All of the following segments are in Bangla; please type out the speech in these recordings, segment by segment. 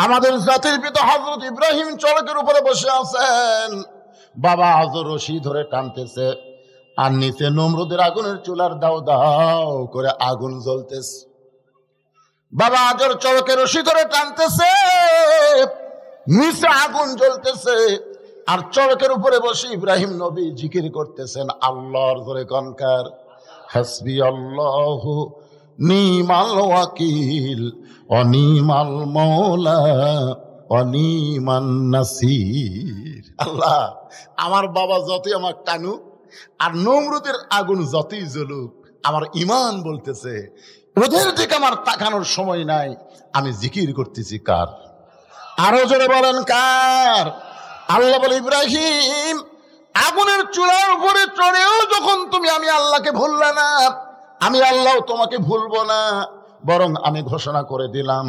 আমাদের জাতির পিতা হযরত ইব্রাহিম চড়কের উপরে বসে আছেন, বাবা আজর রশি ধরে টানতেছে, আর নিচে নমরুদের আগুনের চুলার দাও দাও করে আগুন জ্বলতেছে। বাবা আজর চড়কের রশি ধরে টানতেছে, নিচে আগুন জ্বলতেছে, আর চড়কের উপরে বসে ইব্রাহিম নবী জিকির করতেছেন আল্লাহর জোরে কনকার হাসবি আল্লাহু নিমাল ওয়াকিল অনিমাল মৌলা অনিমান নাসির। আল্লাহ, আমার বাবা যতই আমার টানুক আর নমরুদের আগুন যতই জ্বলুক, আমার ঈমান বলতেছে ওদের দিকে আমার তাকানোর সময় নাই, আমি জিকির করতেছি কার? আরো জোরে বলেন কার? আল্লাহ বলে ইব্রাহিম আগুনের চুলার উপরে চড়েও যখন তুমি আমি আল্লাহকে ভুললে না, আমি আল্লাহ তোমাকে ভুলবো না, বরং আমি ঘোষণা করে দিলাম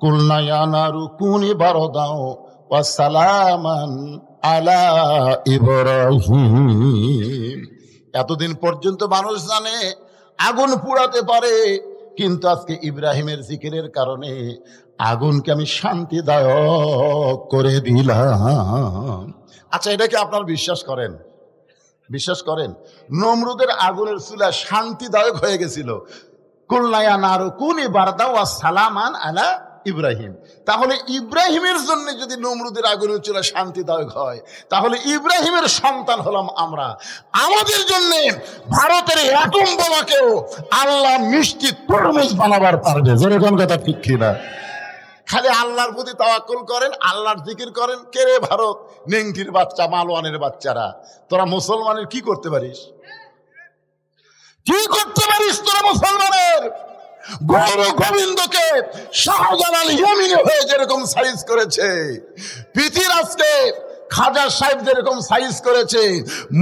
কুলনা ইয়া নারু কুনি বারদাও ওয়া সালামান আলা ইব্রাহিম। এতদিন পর্যন্ত মানুষ জানে আগুন পুড়াতে পারে, কিন্তু আজকে ইব্রাহিমের জিকিরের কারণে আগুনকে আমি শান্তিদায়ক করে দিলাম। আচ্ছা, এটা কি আপনার বিশ্বাস করেন? বিশ্বাস করেন? নমরুদের আগুনের চুলা শান্তিদায়ক হয়ে গেছিল। কুলনা ইয়া নারু কুনি বারদাও ওয়া সালামান আলা ইব্রাহিম। তাহলে ইব্রাহিমের জন্য যদি নমরুদের আগুনের চুলা শান্তিদায়ক হয়, তাহলে ইব্রাহিমের সন্তান হলাম আমরা। আমাদের জন্য ভারতের অ্যাটম বোমাকেও আল্লাহ মিষ্টি তরমুজ বানাবার পারবে। যেরকম কথা ঠিক কিনা? খালি আল্লাহর প্রতি তাওয়াক্কুল করেন, আল্লাহর জিকির করেন। কে রে ভারত, নেংটির বাচ্চা, মালওয়ানের বাচ্চারা, তোরা মুসলমানের কি করতে পারিস? কি করতে পারিস তোরা মুসলমানের? গৌর গোবিন্দকে শাহজালাল ইয়ামিনী হয়ে যেরকম সাইজ করেছে, পৃথিরাজকে খাজা সাহেব যেরকম সাইজ করেছে,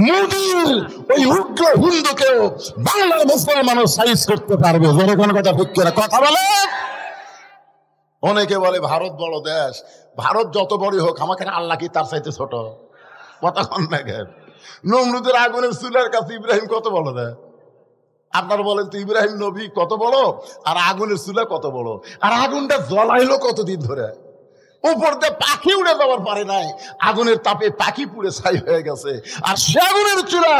মোদীর ওই উগ্র হিন্দুকেও বাংলার মুসলমানও সাইজ করতে পারবে। যেরকম কথা ঠিক করে কথা বলে। অনেকে বলে ভারত বড় দেশ, ভারত যত বড়ই হোক আমাকে আল্লাহ কি তার চাইতে ছোট? কথা কন না কেন? নমরুদের আগুনের চুলার কাছে ইব্রাহিম কত বড় দেয়? আপনারা বলেন তো, ইব্রাহিম নবী কত বড় আর আগুনের চুলা কত বড়? আর আগুনটা জ্বলাইলো কতদিন ধরে? উপর দিয়ে পাখি উড়ে যাওয়ার পারে নাই, আগুনের তাপে পাখি পুড়ে ছাই হয়ে গেছে। আর সে আগুনের চুলা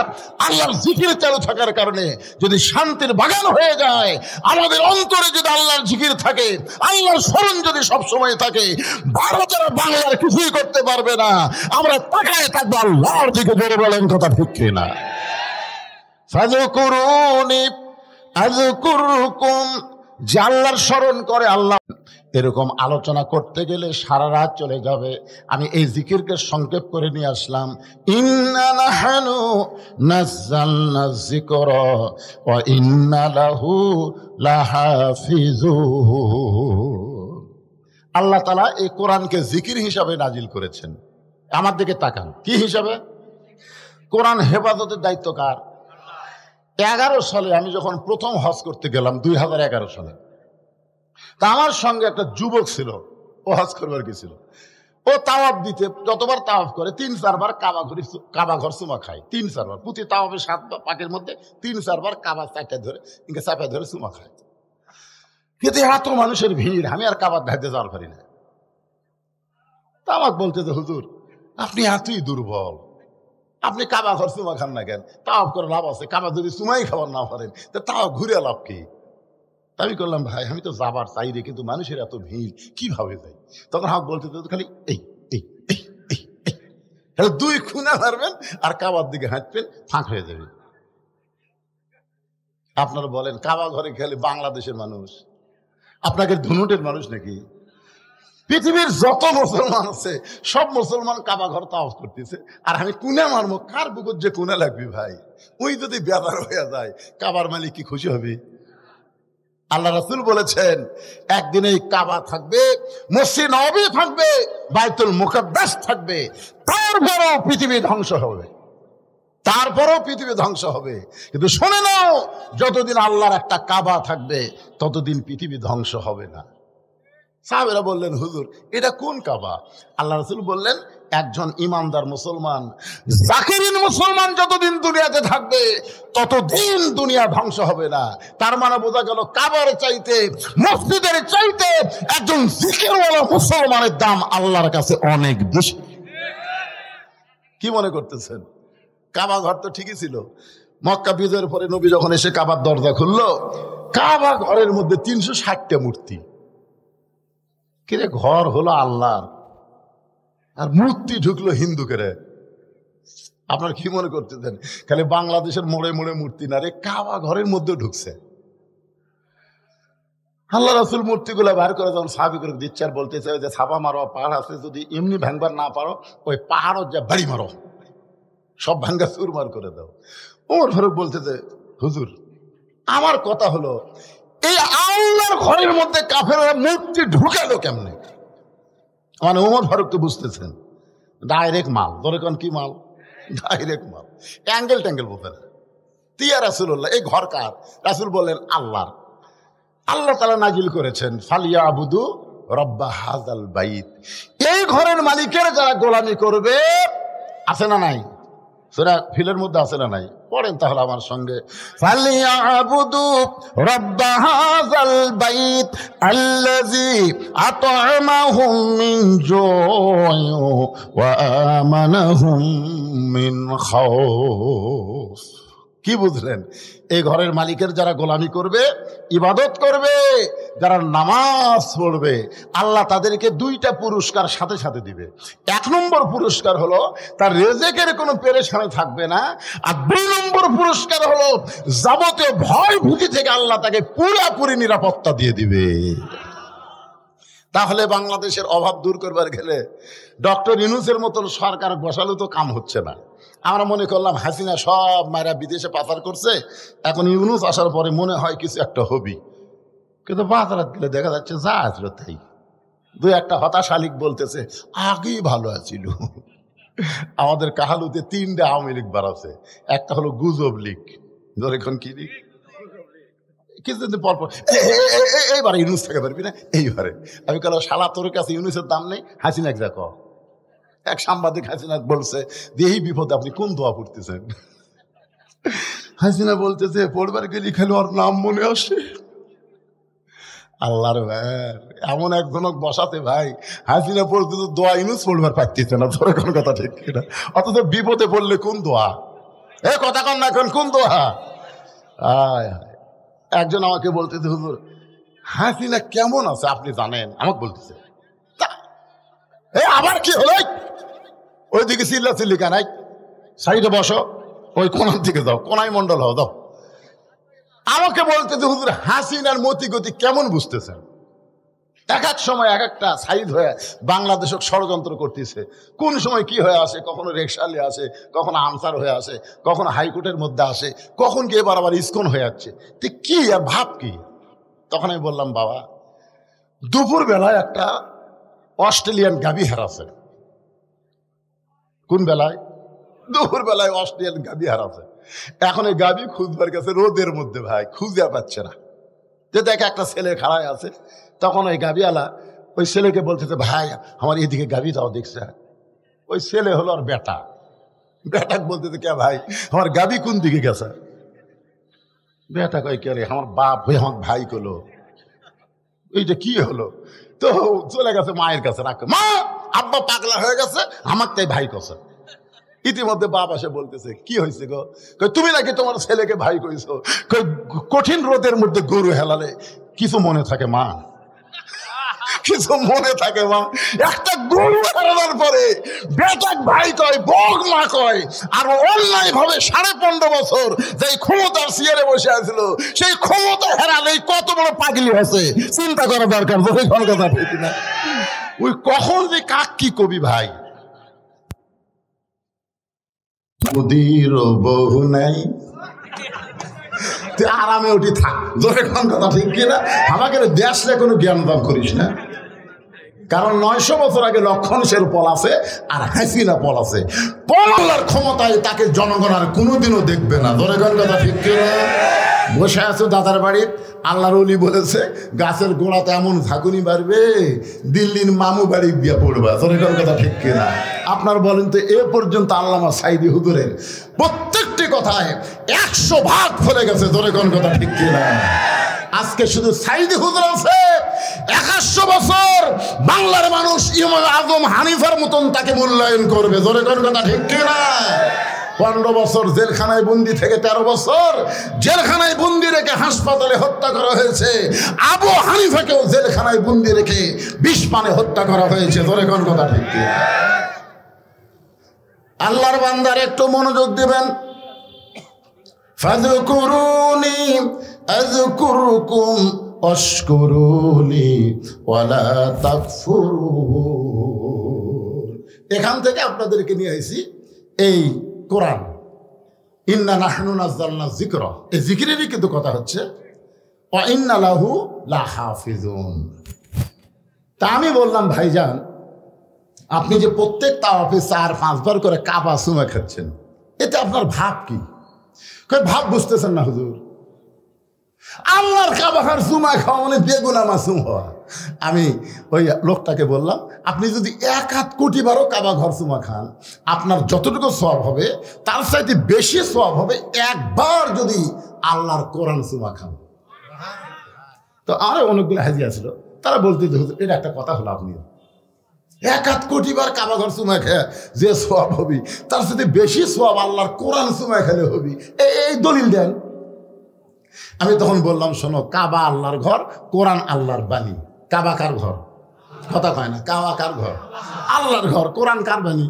আল্লাহর জিকির চালু থাকার কারণে যদি শান্তির বাগান হয়ে যায়, আমাদের অন্তরে যদি আল্লাহর জিকির থাকে, আল্লাহর স্মরণ যদি সবসময় থাকে, ভারতের বাংলার কিছুই করতে পারবে না। আমরা তাকায় থাকবো আল্লাহর দিকে। জোরে বলেন কথা ঠিক কিনা? ফাযকুরুনি আযকুরকুম, যে আল্লাহর স্মরণ করে আল্লাহ। এরকম আলোচনা করতে গেলে সারা রাত চলে যাবে। আমি এই জিকিরকে সংক্ষেপ করে নিয়ে আসলাম। ইন্না নাহনু নাযালনা যিকরা ওয়া ইন্না লাহু লাহাফিজুন। আল্লাহ তাআলা এই কোরআনকে জিকির হিসাবে নাজিল করেছেন। আমার দিকে তাকান, কি হিসাবে? কোরআন হেফাজতের দায়িত্ব কার? 11 সালে আমি যখন প্রথম হজ করতে গেলাম, 2011 সালে, তা আমার সঙ্গে একটা যুবক ছিল, ও হজ করবার গেছিল। ও তাওয়াফ দিতে যতবার তাওয়াফ করে 3-4 বার কাবা ঘর চুমা খায়। 3-4 বার প্রতি তাওয়াফে 7 পাকের মধ্যে 3-4 বার কাবা চাপায় ধরে চুমা খায়। কিন্তু এত মানুষের ভিড়, আমি আর কাবার ধাইতে যাওয়ার পারি না। তা আমাকে বলতে যে হুজুর, আপনি এতই দুর্বল, আপনি কাবা ঘর চুমা খান না কেন? তাওয়াফ করে লাভ আছে, কাবা যদি চুমাই খাবার না পারেন তা তাও ঘুরে লাভ কি? আমি করলাম ভাই, আমি তো যাবার চাই রে, কিন্তু মানুষের এত ভিড় কিভাবে যাই? তখন আমাকে বলতে খালি এই এই এই এই এই 2 খুনা মারবেন আর কাবার দিকে হাঁটবেন, ফাঁক হয়ে যাবে। আপনারা বলেন, কাবা ঘরে খেলে বাংলাদেশের মানুষ আপনাকে ধুনুটের মানুষ নাকি? পৃথিবীর যত মুসলমান আছে সব মুসলমান কাবা ঘর তাওয়াফ করতেছে, আর আমি কুনা মারবো। কার বুকুর যে কুনা লাগবে ভাই? ওই যদি বেদার হয়ে যায়, কাবার মালিক কি খুশি হবে? আল্লাহ রাসূল বলেছেন, একদিন এই কাবা থাকবে, মসজিদ নববী থাকবে, বাইতুল মুকাদ্দাস থাকবে, তারপরও পৃথিবী ধ্বংস হবে, তারপরও পৃথিবী ধ্বংস হবে। কিন্তু শুনে নাও, যতদিন আল্লাহর একটা কাবা থাকবে ততদিন পৃথিবী ধ্বংস হবে না। সাহাবেরা বললেন, হুজুর এটা কোন কাবা? আল্লাহ রাসূল বললেন, একজন ইমানদার মুসলমান, জাকিরিন মুসলমান যতদিন দুনিয়াতে থাকবে ততদিন দুনিয়া ধ্বংস হবে না। তার মানে বোঝা গেল কাবার চাইতে, মসজিদের চাইতে একজন জিকিরওয়ালা মুসলমানের দাম আল্লাহর কাছে অনেক বেশি। কি মনে করতেছেন? কাবা ঘর তো ঠিকই ছিল। মক্কা বিজয়ের পরে নবী যখন এসে কাবার দরজা খুললো, কাবা ঘরের মধ্যে 360টা মূর্তি। কিরে, ঘর হলো আল্লাহর আর মূর্তি ঢুকলো হিন্দুকে। আপনার কি মনে করতেছেন খালি বাংলাদেশের মোড়ে মোড়ে মূর্তি না রে, কাবা ঘরের মধ্যে ঢুকছে। আল্লাহ রাসূল মূর্তিগুলো বাইর করে যখন সাহাবী করে দিচ্ছে আর বলতেছে যে ছাপা মারো, পাহাড় আছে, যদি এমনি ভাঙবার না পারো ওই পাহাড়ও যা বাড়ি মারো, সব ভাঙ্গা চুরমার করে দাও। ওমর ফারুক বলতেছে, হুজুর আমার কথা হলো এই আল্লাহর ঘরের মধ্যে কাফেররা মূর্তি ঢুকালো কেমনে? মানে ওমর ফারুক তো বুঝতেছেন ডাইরেক্ট মাল, ধরে কোন কি মাল? ডাইরেক্ট মাল, অ্যাঙ্গেল ট্যাঙ্গেল বলতেন। তিয়া রাসূলুল্লাহ, এই ঘর কার? রাসূল বললেন আল্লাহর। আল্লাহ তাআলা নাজিল করেছেন ফালিয়াবুদু রব্বা হাযাল বাইত, এই ঘরের মালিকের যারা গোলামি করবে। আছে না নাই? সূরা ফিলের মধ্যে আছে না নাই? পড়েন তাহলে আমার সঙ্গে, ফালিয়াবুদু রব্বা হাযাল বাইত আল্লাযী আত'আমাহুম মিন জু'ইন ওয়া আমানাহুম মিন খাউফ। কি বুঝলেন? এই ঘরের মালিকের যারা গোলামি করবে, ইবাদত করবে, যারা নামাজ পড়বে, আল্লাহ তাদেরকে 2টা পুরস্কার সাথে সাথে দিবে। 1 নম্বর পুরস্কার হলো তার রিজিকের কোনো পেরেশানি থাকবে না, আর 2 নম্বর পুরস্কার হলো যাবতীয় ভয় ভীতি থেকে আল্লাহ তাকে পুরোপুরি নিরাপত্তা দিয়ে দিবে। তাহলে বাংলাদেশের অভাব দূর করবার গেলে ডক্টর ইউনূসের মতন সরকার বসালে তো কাম হচ্ছে না। আমরা মনে করলাম হাসিনা সব মায়েরা বিদেশে পাচার করছে, এখন ইউনূস আসার পরে মনে হয় কিছু একটা হবি, কিন্তু বাজারাত গেলে দেখা যাচ্ছে যা আসলো তাই। 2-1টা হতাশা লীগ বলতেছে আগেই ভালো আছিল। আমাদের কাহালুতে 3টা আওয়ামী লীগ বাড়াচ্ছে, একটা হলো গুজব লীগ, ধর এখন কি লীগ, কিছুদিন পর পর এইবারে ইউনূস থেকে পারবি না, এইবারে আমি কেন শালা তোর কাছে ইউনূসের দাম নেই, হাসিনা যা কর। এক সাংবাদিক হাসিনা বলছে যে এই বিপদে আপনি কোন দোয়া পড়তেছেন? হাসিনা বলতেছে পড়বার গেলে খালি ওর নাম মনে আসে। আল্লাহর ভাই, এমন একজনক বসাতে ভাই হাসিনা পড়তে তো দোয়া ইউনূস পড়বার পারতেছে না, তোর কোন কথা ঠিক কিনা? অথচ বিপদে পড়লে কোন দোয়া, এ কথা কন না, কোন দোয়া? একজন আমাকে বলতেছে হুজুর হাসিনা কেমন আছে আপনি জানেন? আমাকে বলতেছে আবার কি হলো, ওইদিকে চিল্লা চিল্লি কানাই, সাইডে বসো, ওই কোনার দিকে যাও, কোনায় মন্ডল হও দাও। আমাকে বলতেছে হুজুর হাসিনার মতি গতি কেমন বুঝতেছেন? এক এক সময় এক একটা সাইড হয়ে বাংলাদেশ ষড়যন্ত্র করতেছে, কোন সময় কি হয়ে আসে, কখনো রেকশালে আসে, কখনো আনসার হয়ে আসে, কখনো হাইকোর্টের মধ্যে আসে, কখন কি এবার আবার ইসকন হয়ে যাচ্ছে, তো কি আর ভাব কি? তখন আমি বললাম বাবা, দুপুর বেলায় একটা অস্ট্রেলিয়ান গাভী হারাছে। কোন বেলায়? দুপুর বেলায় অস্ট্রেলিয়ান গাভী হারাছে। এখন এই গাভী খুঁজবার কাছে রোদের মধ্যে ভাই খুঁজে পাচ্ছে না, যে দেখে একটা ছেলে খাড়ায় আছে। তখন ওই গাভীওয়ালা ওই ছেলেকে বলতেছে ভাই আমার এদিকে গাভী দাও দেখছে। ওই ছেলে হলো আর বেটা, বেটাকে বলতেছে কে ভাই আমার গাভী কোন দিকে গেছে? বেটা কয় কে রে, আমার বাপ হয়ে আমার ভাই কলো, এইটা কি হলো? তো চলে গেছে মায়ের কাছে, রাখ মা আব্বা পাগলা হয়ে গেছে, আমার তাই ভাই কছে। ইতিমধ্যে বাপ আসে বলতেছে কি হয়েছে গো? তুমি নাকি তোমার ছেলেকে ভাই কইছো, কঠিন রোদের মধ্যে গরু হেলালে কিছু মনে থাকে মা, কিছু মনে থাকে মা। একটা গরু হারানোর পরে বেটাক ভাই কয়, বক মা কয়, আর অন্যায় ভাবে 15.5 বছর যেই ক্ষমতার চেয়ারে বসে আছিল, সেই ক্ষমতা হারালে কত বড় পাগলি হয়েছে চিন্তা করা দরকার। কথা ঠিক না? ওই কখন যে কাক কি কবি ভাই, মোদির বহু নাই আরামে উঠি থাক, কথা ঠিক কিনা? আমাকে দেশে কোনো জ্ঞান দান করিস না। কারণ 900 বছর আগে লক্ষণ সের পল আছে আর হাসিনা পল আছে। পল আল্লাহর ক্ষমতায় তাকে জনগণ আর কোনোদিনও দেখবে না। ধরে গেল কথা ঠিক কিনা? বসে আছো দাদার বাড়ি, আল্লাহর ওলি বলেছে গাছের গোড়াতে এমন ঝাঁকুনি বাড়বে দিল্লির মামু বাড়ি গিয়ে পড়বা। ধরে গেল কথা ঠিক কিনা? আপনার বলেন তো এ পর্যন্ত আল্লামা সাইদি হুজুরের প্রত্যেকটি কথায় 100 ভাগ ফলে গেছে। ধরে গেল কথা ঠিক কিনা? আজকে শুধু সাইদি হুজুর আছে, 100 বছর বাংলার মানুষ ইমাম আজম হানিফার মতন তাকে মূল্যায়ন করবে। ধরে গেল কথা ঠিক কিনা? 15 বছর জেলখানায় বন্দি থেকে 13 বছর জেলখানায় বন্দি রেখে হাসপাতালে হত্যা করা হয়েছে। আবু হানিফাকেও জেলখানায় বন্দি রেখে 20 পানে হত্যা করা হয়েছে। ধরে কোন কথা ঠিক কি? আল্লাহর বান্দার একটু মনোযোগ দিবেন। ফাযকুরুনি আযকুরুকুম ওয়াশকুরুলি ওয়ালা তাকফুরুন। এখান থেকে আপনাদেরকে নিয়ে আইছি এই কোরআন, ইন্না নাহনু নাযালনা যিকরা, এই জিকিরেরই কিন্তু কথা হচ্ছে ওয়া ইন্না লাহু লাহাফিজুন। তা আমি বললাম ভাইজান, আপনি যে প্রত্যেক তাওয়াফে 4-5 বার করে কাবা চুমা খাচ্ছেন, এতে আপনার ভাব কি? ভাব বুঝতেছেন না হুজুর? আল্লাহর কাবা ঘর চুমা খাওয়া মানে বেগুনা মাসুম হওয়া। আমি ওই লোকটাকে বললাম, আপনি যদি 1 কোটি বারও কাবা ঘর চুমা খান, আপনার যতটুকু সওয়াব হবে তার চাইতে বেশি সওয়াব হবে একবার যদি আল্লাহর কোরআন চুমা খান। তো আমার অনেকগুলো হাজি আছিল, তারা বলতে এটা একটা কথা হলো, আপনি 1 কোটি বার কাবা ঘর চুমা খেয়ে যে সওয়াব হবি তার সাথে বেশি সওয়াব আল্লাহর কোরআন চুমা খেলে হবি, এই দলিল দেন। আমি তখন বললাম, শোনো, কাবা আল্লাহর ঘর, কোরআন আল্লাহর বাণী। কাবা কার ঘর? কথা কয় না। কাবা কার ঘর? আল্লাহর ঘর। কোরআন কার বাণী?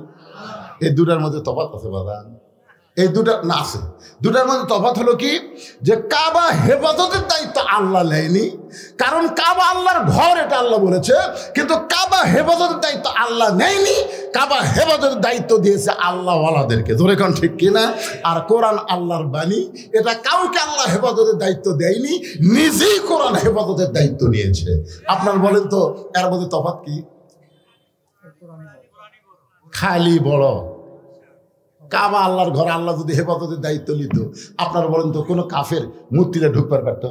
এই দুটার মধ্যে তফাৎ আছে বাদান, এই দুটা না আছে। দুটার মধ্যে তফাৎ হলো কি, যে কাবা হেফাজতের দায়িত্ব আল্লাহ নেয়নি, কারণ কাবা আল্লাহর ঘর, এটা আল্লাহ বলেছে, কিন্তু কাবা হেফাজতের দায়িত্ব আল্লাহ নেয়নি। কাবা হেফাজতের দায়িত্ব দিয়েছে আল্লাহওয়ালাদেরকে। ধরে কোন ঠিক কিনা? আর কোরআন আল্লাহর বাণী, এটা কাউকে আল্লাহ হেফাজতের দায়িত্ব দেয়নি, নিজেই কোরআন হেফাজতের দায়িত্ব নিয়েছে। আপনার বলেন তো এর মধ্যে তফাৎ কি? খালি বড় কাবা আল্লাহর ঘর, আল্লাহ যদি হেফাজতের দায়িত্ব নিত, আপনার বলেন তো কোনো কাফের মূর্তিটা ঢুকবার পারত?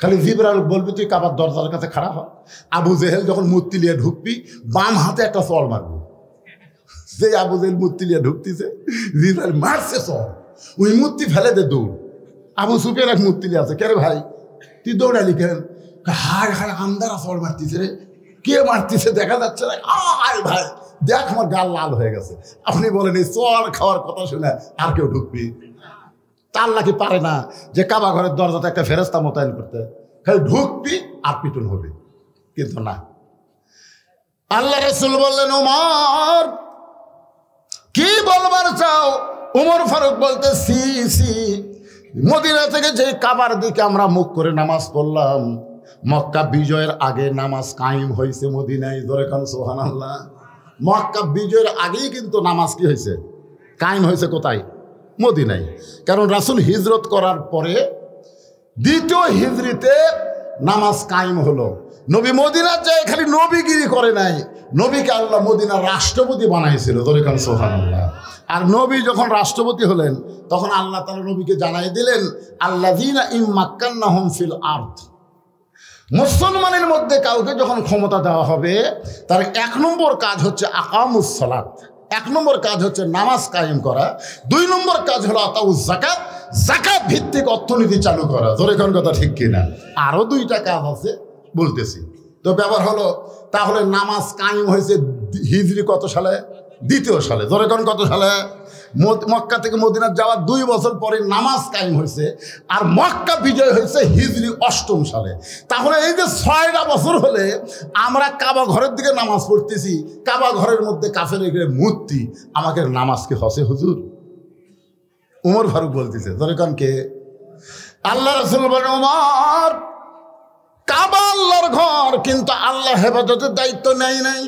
খালি জিবরাইল বলবি তুই কাবার দরজার কাছে খাড়া হ। আবু জেহেল যখন মূর্তি নিয়ে ঢুকবি, বাম হাতে একটা চল মারবি। যে আবু জেহেল মূর্তি নিয়ে ঢুকতেছে, জিবরাইল মারছে চল, ওই মূর্তি ফেলে দে দৌড়। আবু সুফিয়ান এক মূর্তি নিয়ে আছে, কে রে ভাই তুই দৌড়ালি কেন? হায় হায় আন্দারা চল মারতেছে রে, কে মারতেছে দেখা যাচ্ছে না। আয় ভাই দেখ আমার গাল লাল হয়ে গেছে। আপনি বলেন এই চল খাওয়ার কথা শুনে আর কেউ ঢুকবি? তা আল্লাহ কি পারে না যে কাবা ঘরের দরজাতে একটা ফেরেশতা মোতায়েন করতে? খালি ঢুকবি আর পিটুন হবে। কিন্তু না, আল্লাহ রাসূল বললেন, ওমর কি বলবার চাও? ওমর ফারুক বলতে, সি সি, মদিনা থেকে যে কাবার দিকে আমরা মুখ করে নামাজ পড়লাম, মক্কা বিজয়ের আগে নামাজ কায়েম হয়েছে মদিনায়। ধরে কান সুবহানাল্লাহ। মক্কা বিজয়ের আগেই কিন্তু নামাজ কি হয়েছে? কায়েম হয়েছে কোথায়? মদিনায়। কারণ রাসূল হিজরত করার পরে দ্বিতীয় হিজরিতে নামাজ কায়েম হলো। নবী মদিনার যায় খালি নবীগিরি করে নাই, নবীকে আল্লাহ মদিনার রাষ্ট্রপতি বানাইছিল। ধরে কান সুবহানাল্লাহ। আর নবী যখন রাষ্ট্রপতি হলেন, তখন আল্লাহ তাআলা নবীকে জানাই দিলেন, আল্লাযীনা ইম্মাক্কান্নাহুম ফিল আরদ, মুসলমানের মধ্যে কাউকে যখন ক্ষমতা দেওয়া হবে, তার 1 নম্বর কাজ হচ্ছে আকামুস সালাত, 1 নম্বর কাজ হচ্ছে নামাজ কায়েম করা, 2 নম্বর কাজ হলো আতাউজ যাকাত, যাকাত ভিত্তিক অর্থনীতি চালু করা। ধরে কোন কথা ঠিক কিনা? আরো 2টা কাজ আছে বলতেছি। তো ব্যাপার হলো, তাহলে নামাজ কায়েম হয়েছে হিজরি কত সালে? 2য় সালে। ধরে কোন কত সালে? মক্কা থেকে মদিনা যাওয়ার 2 বছর পরে নামাজ কায়েম হয়েছে, আর মক্কা বিজয় হয়েছে হিজরি 8ম সালে। তাহলে এই যে 6টা বছর হলে আমরা কাবা ঘরের দিকে নামাজ পড়তেছি, কাবা ঘরের মধ্যে কাফের মূর্তি, আমাকে নামাজ কি হসে হুজুর? ওমর ফারুক বলতেছে। ধরে কোন কে? আল্লাহ রাসূল বলেন, ওমর কাবা আল্লাহর ঘর, কিন্তু আল্লাহ হেফাজতের দায়িত্ব নেয় নাই।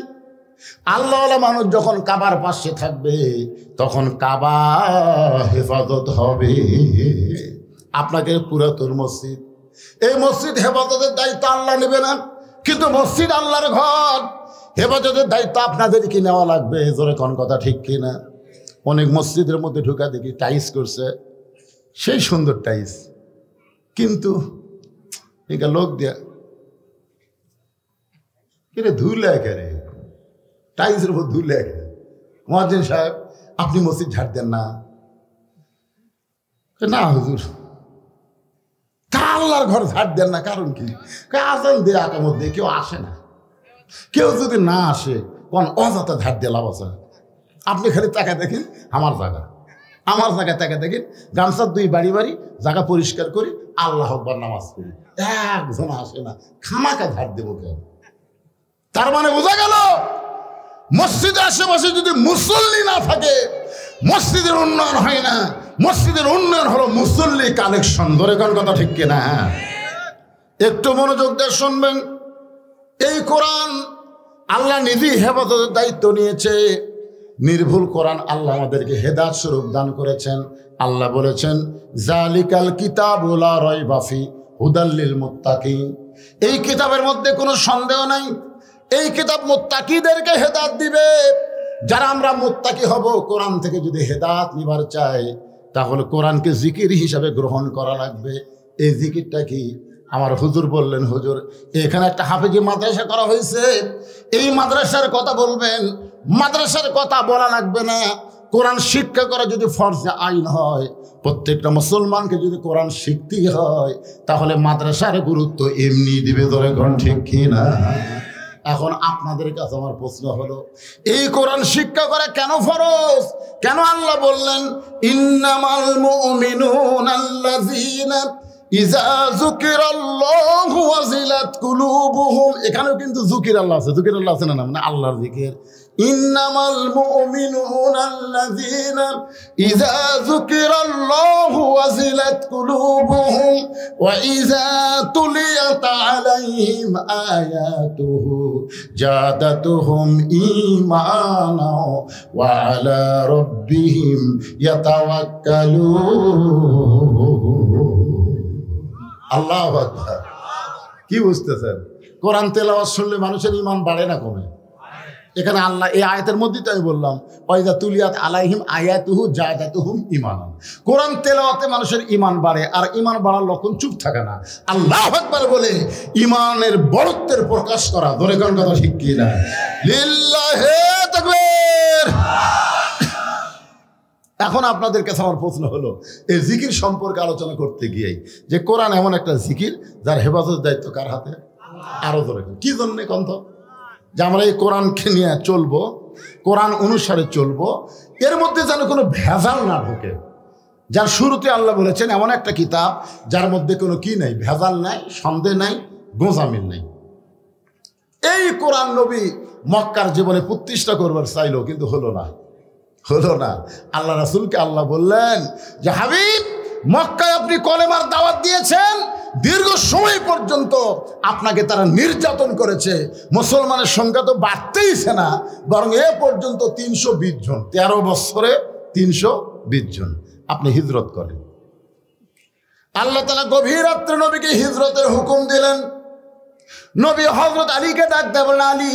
আল্লাহওয়ালা মানুষ যখন কাবার পাশে থাকবে, তখন কাবা হেফাজত হবে। আপনাকে পুরাতন মসজিদ, এই মসজিদ হেফাজতের দায়িত্ব আল্লাহ নেবে না, কিন্তু মসজিদ আল্লাহর ঘর, হেফাজতের দায়িত্ব আপনাদের কি নেওয়া লাগবে? জোরে কোন কথা ঠিক কিনা? অনেক মসজিদের মধ্যে ঢুকা দেখি টাইস করছে, সেই সুন্দর টাইস, কিন্তু এটা লোক দিয়া কিরে ধুলে একেরে টাইসের উপর ধুলে একে। মুয়াজ্জিন সাহেব আপনি মসজিদ ঝাড় দেন না? না হুজুর। তা আল্লাহর ঘর ঝাড় দেন না কারণ কি? আজান দিয়ে আকামত দিয়ে কেউ আসে না। কেউ যদি না আসে কোন অযথা ঝাড় দিয়ে লাভ আছে? আপনি খালি তাকায় দেখেন আমার জায়গায় তাকায় দেখেন, গামছার দুই বাড়ি বাড়ি জায়গা পরিষ্কার করি, আল্লাহ আকবার নামাজ পড়ি, একজন আসে না, খামাকা ঝাড় দেবো কেন? তার মানে বোঝা গেল মসজিদের আশেপাশে যদি মুসল্লি না থাকে মসজিদের উন্নয়ন হয় না। মসজিদের উন্নয়ন হলো মুসল্লি কালেকশন। ধরে কোন কথা ঠিক কিনা? একটু মনোযোগ দিয়ে শুনবেন। এই কোরআন আল্লাহ নিজেই হেফাজতের দায়িত্ব নিয়েছে। নির্ভুল কোরআন আল্লাহ আমাদেরকে হেদায়েত স্বরূপ দান করেছেন। আল্লাহ বলেছেন জালিকাল কিতাবু লা রাইবা ফি হুদাল লিল মুত্তাকিন। এই কিতাবের মধ্যে কোনো সন্দেহ নাই, এই কিতাব মুত্তাকিদেরকে হেদায়েত দিবে। যারা আমরা মুত্তাকি হব, কোরআন থেকে যদি হেদায়েত নিবার চাই তাহলে কোরআনকে জিকির হিসাবে গ্রহণ করা লাগবে। এই জিকিরটা কি? আমার হুজুর বললেন, হুজুর এখানে একটা হাফেজি মাদ্রাসা করা হয়েছে, এই মাদ্রাসার কথা বলবেন। মাদ্রাসার কথা বলা লাগবে না। কোরআন শিক্ষা করা যদি ফরজে আইন হয়, প্রত্যেকটা মুসলমানকে যদি কোরআন শিখতেই হয়, তাহলে মাদ্রাসার গুরুত্ব এমনি দিবে। ধরে কোন ঠিক কিনা? এখন আপনাদের কাছে আমার প্রশ্ন হলো, এই কোরআন শিক্ষা করা কেন ফরজ? কেন আল্লাহ বললেন ইন্নামাল মুমিনুনা আল্লাযীনা ইযা যুকিরাল্লাহু ওয়াজিলাত কুলুবুহুম। এখানেও কিন্তু যুকির আল্লাহ আছে, যুকির আল্লাহ আছে না, মানে আল্লাহর জিকির। ইন্নামাল মুমিনুনা আল্লাযীনা ইযা যুকিরাল্লাহু ওয়াজিলাত কুলুবুহুম ওয়া ইযা তুলিয়াত আলাইহিম আয়াতুহু জাদাতুহুম ঈমানা ওয়া আলা রাব্বিহিম ইয়াতাওয়াক্কালুন। আল্লাহু আকবার। কি বুঝতেছেন? কোরআন তেলাওয়াত শুনলে মানুষের ঈমান বাড়ে না কমে? এখানে আল্লাহ এই আয়াতের মধ্যেই তো আমি বললাম ওয়াইজা তুলিয়াত আলাইহিম আয়াতুহু জাদাতুহুম ঈমানান। কোরআন তেলাওয়াতে মানুষের ঈমান বাড়ে, আর ঈমান বাড়ার লক্ষণ চুপ থাকে না। আল্লাহু আকবার বলে ঈমানের বড়ত্বের প্রকাশ করা। ধরে কোন কথা ঠিক কি না? লিল্লাহি তাকবীর। এখন আপনাদের কাছে আমার প্রশ্ন হলো, এই জিকির সম্পর্কে আলোচনা করতে গিয়ে যে কোরআন এমন একটা জিকির যার হেফাজতের দায়িত্ব কার হাতে? আরো ধরে কি জন্যে কন্ত যে আমরা এই কোরআনকে নিয়ে চলবো, কোরআন অনুসারে চলবো, এর মধ্যে যেন কোনো ভেজাল না ঢোকে। যার শুরুতে আল্লাহ বলেছেন এমন একটা কিতাব যার মধ্যে কোনো কি নাই, ভেজাল নাই, সন্দেহ নাই, গোঁজামিল নাই। এই কোরআন নবী মক্কার জীবনে প্রতিষ্ঠা করবার চাইলো, কিন্তু হলো না। আল্লাহ রাসূলকে আল্লাহ বললেন যে হাবিব, মক্কায় আপনি কলেমার দাওয়াত দিয়েছেন, দীর্ঘ সময় পর্যন্ত আপনাকে তারা নির্যাতন করেছে, মুসলমানের সংখ্যা তো বাড়তেইছে না, বরং এ পর্যন্ত 320 জন, 13 বছরে 320 জন। আপনি হিজরত করেন। আল্লাহ তাআলা গভীর রাত্রে নবীকে হিজরতের হুকুম দিলেন। নবী হযরত আলীকে ডাক দেবেন, আলী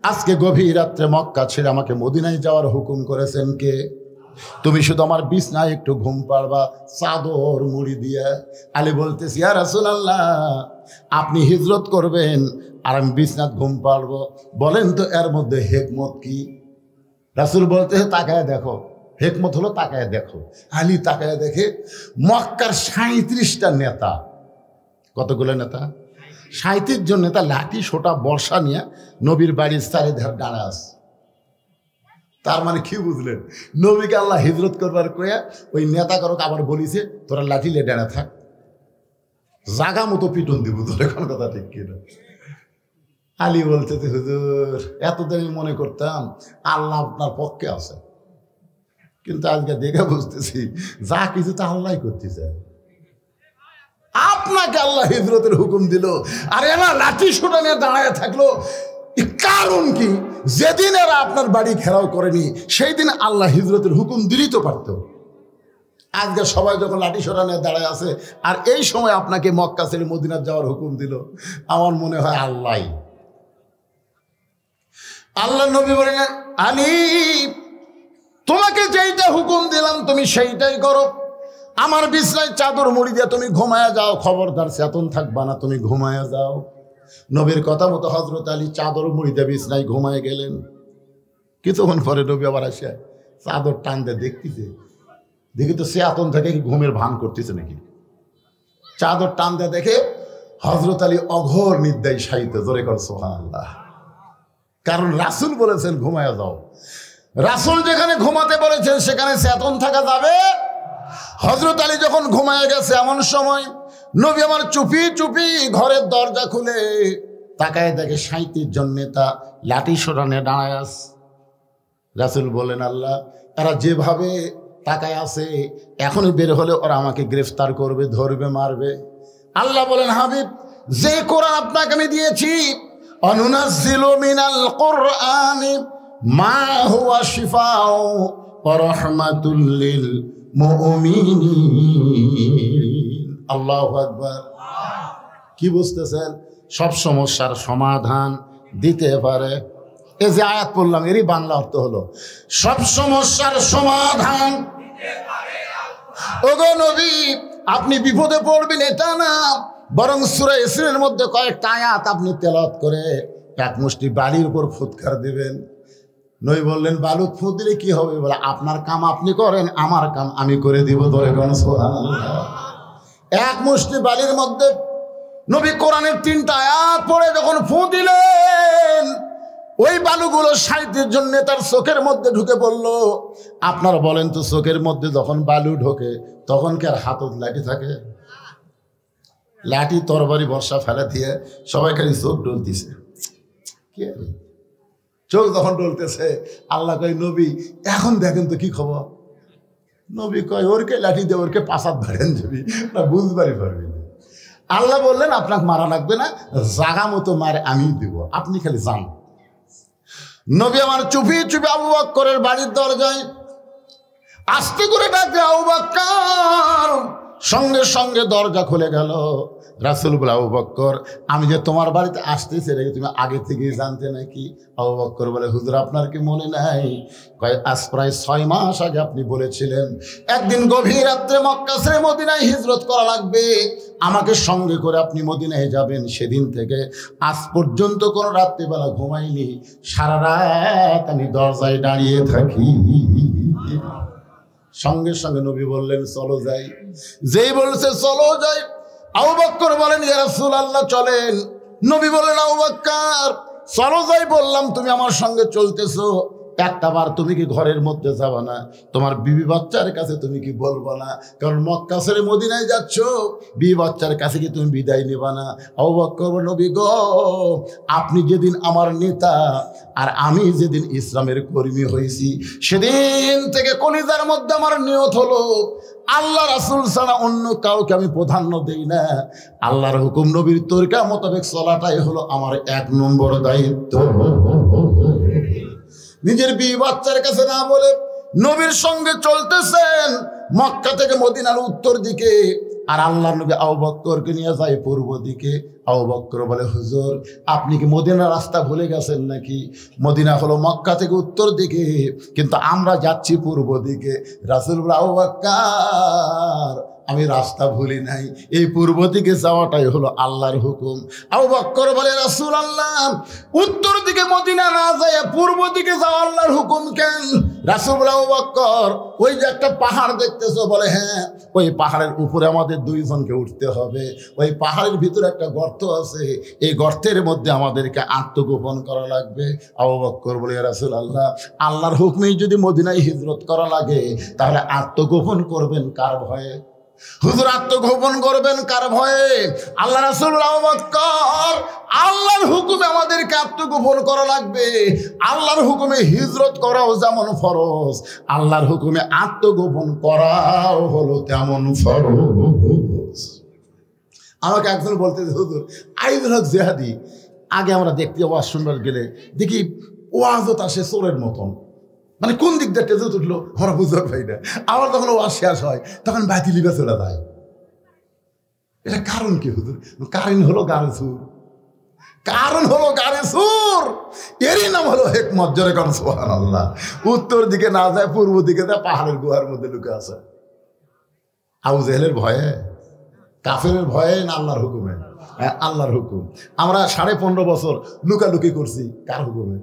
আজকে গভীর রাত্রে মক্কা ছেড়ে আমাকে মদিনায় যাওয়ার হুকুম করেছেন কে? তুমি শুধু আমার বিছনায় একটু ঘুম পাড়বা চাদর মুড়ি দিয়ে। আলী বলতেছি, ইয়া রাসূলুল্লাহ, আপনি হিজরত করবেন আর আমি বিছনাত ঘুম পাড়বো, বলেন তো এর মধ্যে হিকমত কি? রাসূল বলতেছে, তাকায় দেখো। হিকমত হলো তাকায় দেখো। আলী তাকায় দেখে মক্কার 37টা নেতা। কতগুলো নেতা? 37 জন নেতা লাঠি সোটা বর্ষা নিয়ে নবীর বাড়ির চারিধার দাঁড়া আছে। তার মানে কি বুঝলেন? নবীকে আল্লাহ হিজরত করবার কয়া ওই নেতা করক আবার বলিছে, তোরা লাঠি লে দাঁড়া থাক, জাগা মতো পিটন দিব। তোর এখন কথা ঠিক কিনা? আলী বলতে, হুজুর এতদিন মনে করতাম আল্লাহ আপনার পক্ষে আছে, কিন্তু আজকে দেখে বুঝতেছি যা কিছু তা আল্লাহ করতেছে। আপনাকে আল্লাহ হিজরতের হুকুম দিল, আর এরা লাঠি সোটা নিয়ে দাঁড়ায় থাকলো, কারণ কি? যেদিন এরা আপনার বাড়ি ঘেরাও করেনি সেই দিন আল্লাহ হিজরতের হুকুম দিলেই তো পারত। আজকে সবাই যখন লাঠি সোটা নিয়ে দাঁড়ায় আছে, আর এই সময় আপনাকে মক্কা ছেড়ে মদিনার যাওয়ার হুকুম দিল, আমার মনে হয় আল্লাহ নবী বলেন, আলী তোমাকে যেইটা হুকুম দিলাম তুমি সেইটাই করো। আমার বিছনায় চাদর মুড়ি দিয়ে তুমি ঘুমায়া যাও, খবরদার চেতন থাকবা না, তুমি ঘুমায়া যাও। নবীর কথা মতো হযরত আলী চাদর মুড়ি দিয়ে বিছনায় ঘুমায় গেলেন। কিছুক্ষণ পরে নবী আবার আসে চাদর টান দিয়ে দেখি তো চেতন থেকে কি ঘুমের ভান করতেছে নাকি। চাদর টান দিয়ে দেখে হযরত আলী অঘোর নিদ্রায় শায়িত। জোরে কর সুবহানাল্লাহ। কারণ রাসূল বলেছেন ঘুমায়া যাও। রাসূল যেখানে ঘুমাতে বলেছেন সেখানে চেতন থাকা যাবে। হযরত আলী যখন ঘুমায় গেছে, এমন সময় নবী আমার চুপি চুপি ঘরের দরজা খুলে তাকায় দেখে ৩৭ জন নেতা লাঠি সোটানে দাঁড়ায় আছে। রাসূল বলেন, আল্লাহ এরা যেভাবে তাকায় আছে, এখনই বের হলে ওরা আমাকে গ্রেফতার করবে, ধরবে, মারবে। আল্লাহ বলেন, হাবিব যে কোরআন আপনাকে আমি দিয়েছি, অনুনাজ্জিলু মিনাল কুরআনি মা হুয়া শিফাউ ওয়া রাহমাতুল লিল মুমিনিন। আল্লাহু আকবার। কি বুঝতেছেন? সব সমস্যার সমাধান দিতে পারে। এই যে আয়াত পড়লাম, এরই বাংলা অর্থ হলো সব সমস্যার সমাধান। ওগো নবী, আপনি বিপদে পড়বেন এটা না, বরং সূরা ইয়াসিনের মধ্যে কয়েকটা আয়াত আপনি তেলাওয়াত করে এক মুষ্টি বালির উপর ফুৎকার দিবেন। নবী বললেন, বালু ফুঁ দিলে কি হবে? বলে, আপনার কাম আপনি করেন, আমার কাম আমি করে দিব। ধরে কোন সুবহানাল্লাহ। এক মুষ্টি বালির মধ্যে নবী কোরআনের 3টা আয়াত পড়ে যখন ফুঁ দিলেন, ওই বালুগুলো ৩৭ জন নেতার চোখের মধ্যে ঢুকে পড়ল। আপনারা বলেন তো, চোখের মধ্যে যখন বালু ঢোকে তখন কি আর হাতত লাঠি থাকে? লাঠি তরবারি বর্ষা ফেলে দিয়ে সবাই খালি চোখ ডলতেছে। কি চোখ যখন ডলতেছে, আল্লাহ কয়, নবী এখন দেখেন তো কি খবর। নবী কয়, ওরকে লাঠি দিয়ে ওরকে পাশাত ধরেন যাবি না, বুঝবারই পারবি না। আল্লাহ বললেন, আপনাকে মারা লাগবে না, জাগা মতো মারে আমি দিব, আপনি খালি যান। নবী আমার চুপি চুপি আবু বকরের বাড়ির দরজায় আস্তে করে ডাকতে, আবু বকর। সঙ্গে সঙ্গে দরজা খুলে গেল। রাসূল বলে, আবু বকর, আমি যে তোমার বাড়িতে আসতেছি রেখে তুমি আগে থেকেই জানতে নাকি? আবু বকর বলে, হুজুর আপনার কি মনে নাই? কয়, আজ প্রায় 6 মাস আগে আপনি বলেছিলেন একদিন গভীর রাত্রে মক্কা ছেড়ে মদিনায় হিজরত করা লাগবে, আমাকে সঙ্গে করে আপনি মদিনায় যাবেন। সেদিন থেকে আজ পর্যন্ত কোনো রাত্রিবেলা ঘুমাইনি, সারা রাত আমি দরজায় দাঁড়িয়ে থাকি। সঙ্গে সঙ্গে নবী বললেন, চলো যাই। যেই বলছে চলো যাই, আবু বকর বলেন, ইয়া রাসূলুল্লাহ চলেন। নবী বলেন, আবু বকর চলো যাই বললাম, তুমি আমার সঙ্গে চলতেছো, একটা বার তুমি কি ঘরের মধ্যে যাবা না? তোমার বিবি বাচ্চার কাছে তুমি কি বলবো না? কারণ মক্কা ছেড়ে মদিনায় যাচ্ছ, বিবি বাচ্চার কাছে কি তুমি বিদায় নেবা না? আবু বকর বলেন, নবী গো, আপনি যেদিন আমার নেতা আর আমি যেদিন ইসলামের কর্মী হয়েছি, সেদিন থেকে কলিজার মধ্যে আমার নিয়ত হলো, আল্লাহ রাসূল ছাড়া অন্য কাউকে আমি প্রাধান্য দেই না। আল্লাহর হুকুম নবীর তরিকা মোতাবেক চলাটাই হলো আমার 1 নম্বর দায়িত্ব। নিজের বিবি বাচ্চার কাছে না বলে নবীর সঙ্গে চলতেছেন মক্কা থেকে মদিনার উত্তর দিকে, আর আল্লাহর নবী আবু বকরকে নিয়ে যায় পূর্ব দিকে। আবু বকর বলে, হুজুর আপনি কি মদিনার রাস্তা ভুলে গেছেন নাকি? মদিনা হলো মক্কা থেকে উত্তর দিকে, কিন্তু আমরা যাচ্ছি পূর্ব দিকে। রাসূল বলে, আবু বকর আমি রাস্তা ভুলি নাই, এই পূর্ব দিকে যাওয়াটাই হলো আল্লাহর হুকুম। আবু বকর বলে, রাসূলুল্লাহ উত্তর দিকে মদিনা না যায় পূর্ব দিকে যাওয়া আল্লাহর হুকুম কেন? রাসূল বলে, আবু বকর ওই যে একটা পাহাড় দেখতেছো? বলে, হ্যাঁ, ওই পাহাড়ের উপরে আমাদের 2 জনকে উঠতে হবে। ওই পাহাড়ের ভিতরে একটা গর্ত আছে, এই গর্তের মধ্যে আমাদেরকে আত্মগোপন করা লাগবে। আবু বকর বলে, রাসূলুল্লাহ আল্লাহর হুকুমেই যদি মদিনায় হিজরত করা লাগে, তাহলে আত্মগোপন করবেন কার ভয়ে? হুজুর আত্মগোপন করবেন কার ভয়ে? আল্লাহ রাসূল, আবু বকর আল্লাহর হুকুমে আমাদেরকে আত্মগোপন করা লাগবে। আল্লাহর হুকুমে হিজরত করাও যেমন ফরজ, আল্লাহর হুকুমে আত্মগোপন করাও হলো তেমন ফরজ। আমাকে একজন বলতে, হুজুর আইদুল হক জিহাদি, আগে আমরা দেখতে ওয়াজ শুনবার গেলে দেখি ওয়াজত আসে চোরের মতন, মানে কোন দিক দিয়ে টেজে উঠলো আমরা বুঝতে পারি না। আবার যখন ওয়াজ শেষ হয় তখন বাতি লিবা চলে যায়। এটা কারণ কি হুজুর? কারণ হলো গাড়ি সুর, কারণ হলো গাড়ি সুর। এরই নাম হলো হিকমত। জোরে কোন সুবহানাল্লাহ। উত্তর দিকে না যায়, পূর্ব দিকে যায়, পাহাড়ের গুহার মধ্যে লুকে আছে। আবু জেহেলের ভয়ে, কাফেরের ভয়ে না আল্লাহর হুকুমে? আল্লাহর হুকুম। আমরা 15.5 বছর লুকালুকি করছি কার হুকুমে?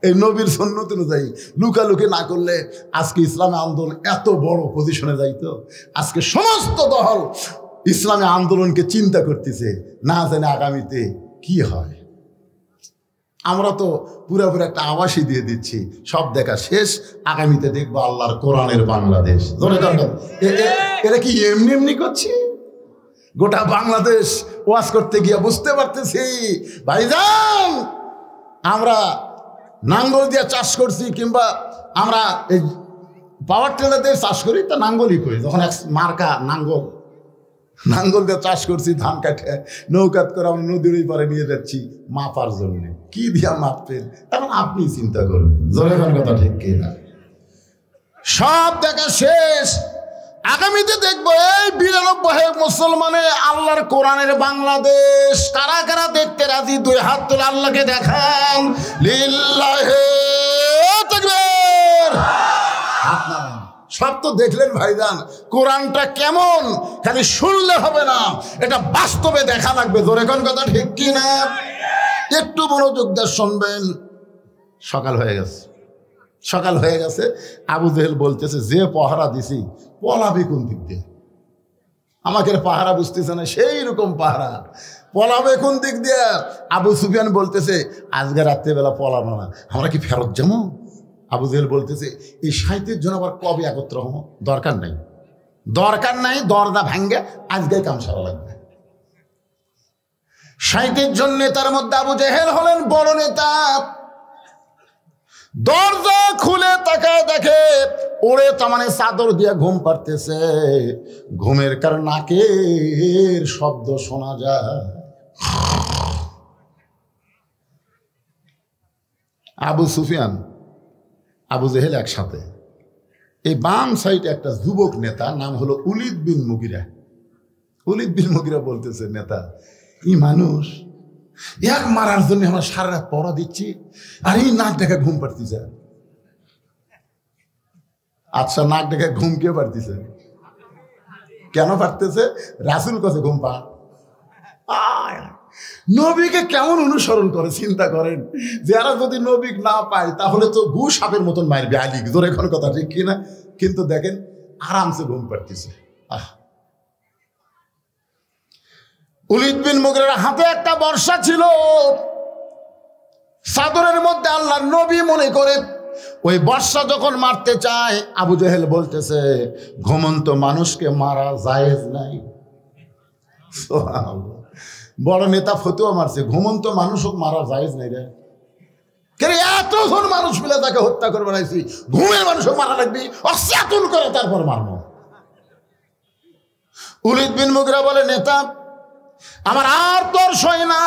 এই নবীর সুন্নত অনুযায়ী। লুকালুকি না করলে আজকে ইসলামী আন্দোলন এত বড় পজিশনে যাইতো। আজকে সমস্ত দল ইসলামী আন্দোলনকে চিন্তা করতেছে, না জানে আগামীতে কি হয়। আমরা তো পুরোপুরি একটা আভাসই দিয়ে দিচ্ছি, সব দেখা শেষ, আগামীতে দেখবো আল্লাহর কোরআনের বাংলাদেশ। এরা কি এমনি এমনি করছি? গোটা বাংলাদেশ ওয়াজ করতে গিয়ে বুঝতে পারতেছি ভাইজান, আমরা নাঙ্গল দিয়ে চাষ করছি, কিংবা আমরা এই পাওয়ার টিলার দিয়ে চাষ করি, তা নাঙ্গলই করি। যখন এক মার্কা নাঙ্গল দিয়ে চাষ করছি, ধান কাটে নৌকাত করে আমরা নদীর ওই পারে নিয়ে যাচ্ছি মাপার জন্য। কি দিয়া মাপতেন এখন আপনি চিন্তা করবেন। জোরে কোন কথা ঠিক কিনা? সব দেখা শেষ, আগামীতে দেখবো এই 92 মুসলমানে আল্লাহর কোরআনের বাংলাদেশ। কারা কারা দেখতে রাজি? 2 হাত তুলে আল্লাহকে দেখান। লিল্লাহি তাকবীর। সব তো দেখলেন ভাইজান, কোরআনটা কেমন খালি শুনলে হবে না, এটা বাস্তবে দেখা লাগবে। জোরে কোন কথা ঠিক কিনা? একটু মনোযোগ দিয়ে শুনবেন। সকাল হয়ে গেছে। আবু জেহেল বলতেছে, যে পাহারা দিছি পলাবে কোন দিক দিয়ে? আমাকে পাহারা বুঝতেছে না, সেই রকম পাহারা, পলাবে কোন দিক দিয়ে? আবু সুফিয়ান বলতেছে, আজকে রাত্রেবেলা পলাবো না, আমরা কি ফেরত যাবো? আবু জেহেল বলতেছে, এই 37 জন আবার কবে একত্র হবো? দরকার নাই, দরজা ভাঙ্গে আজকে কাম সারা লাগবে। 37 জন নেতার মধ্যে আবু জেহেল হলেন বড় নেতা। দরজা খুলে তাকায় দেখে ওরে তামানে চাদর দিয়ে ঘুম পাড়তেছে। ঘুমের কারণে নাকের শব্দ শোনা যায়। আবু সুফিয়ান, আবু জেহেল একসাথে। এই বাম সাইডে একটা যুবক নেতা, নাম হলো উলিদ বিন মুগিরা বলতেছে, নেতা এই মানুষ এক মারার জন্য আমরা সারা রাত পড়া দিচ্ছি, আর এই নাক ডেকে ঘুম পাড়তেছে। আচ্ছা, নাক ডেকে ঘুম কে পাড়তেছে? কেন পাড়তেছে? রাসূল কাছে ঘুম পান। নবীকে কেমন অনুসরণ করে চিন্তা করেন। যারা যদি নবী না পায় তাহলে তো গু সাপের মতন মারবে আলী। জোরে কোন কথা ঠিক কিনা? কিন্তু দেখেন আরামসে ঘুম পাড়তেছে। উলিদ বিন মুগিরার হাতে একটা বর্শা ছিল, চাদরের মধ্যে আল্লাহর নবী মনে করে ওই বর্শা যখন মারতে চায়, আবু জেহেল বলতেছে, ঘুমন্ত মানুষকে মারা জায়েজ নাই। সুবহানাল্লাহ। বড় নেতা ফতুয়া মারছে, ঘুমন্ত মানুষও মারা জায়েজ নাই রে। এতজন মানুষ মিলে তাকে হত্যা করে বানাইছি, ঘুমের মানুষও মারা লাগবি, অচেতন করে তারপর মারবো। উলিদ বিন মুগিরা বলে, নেতা আমার আর তোর সয় না,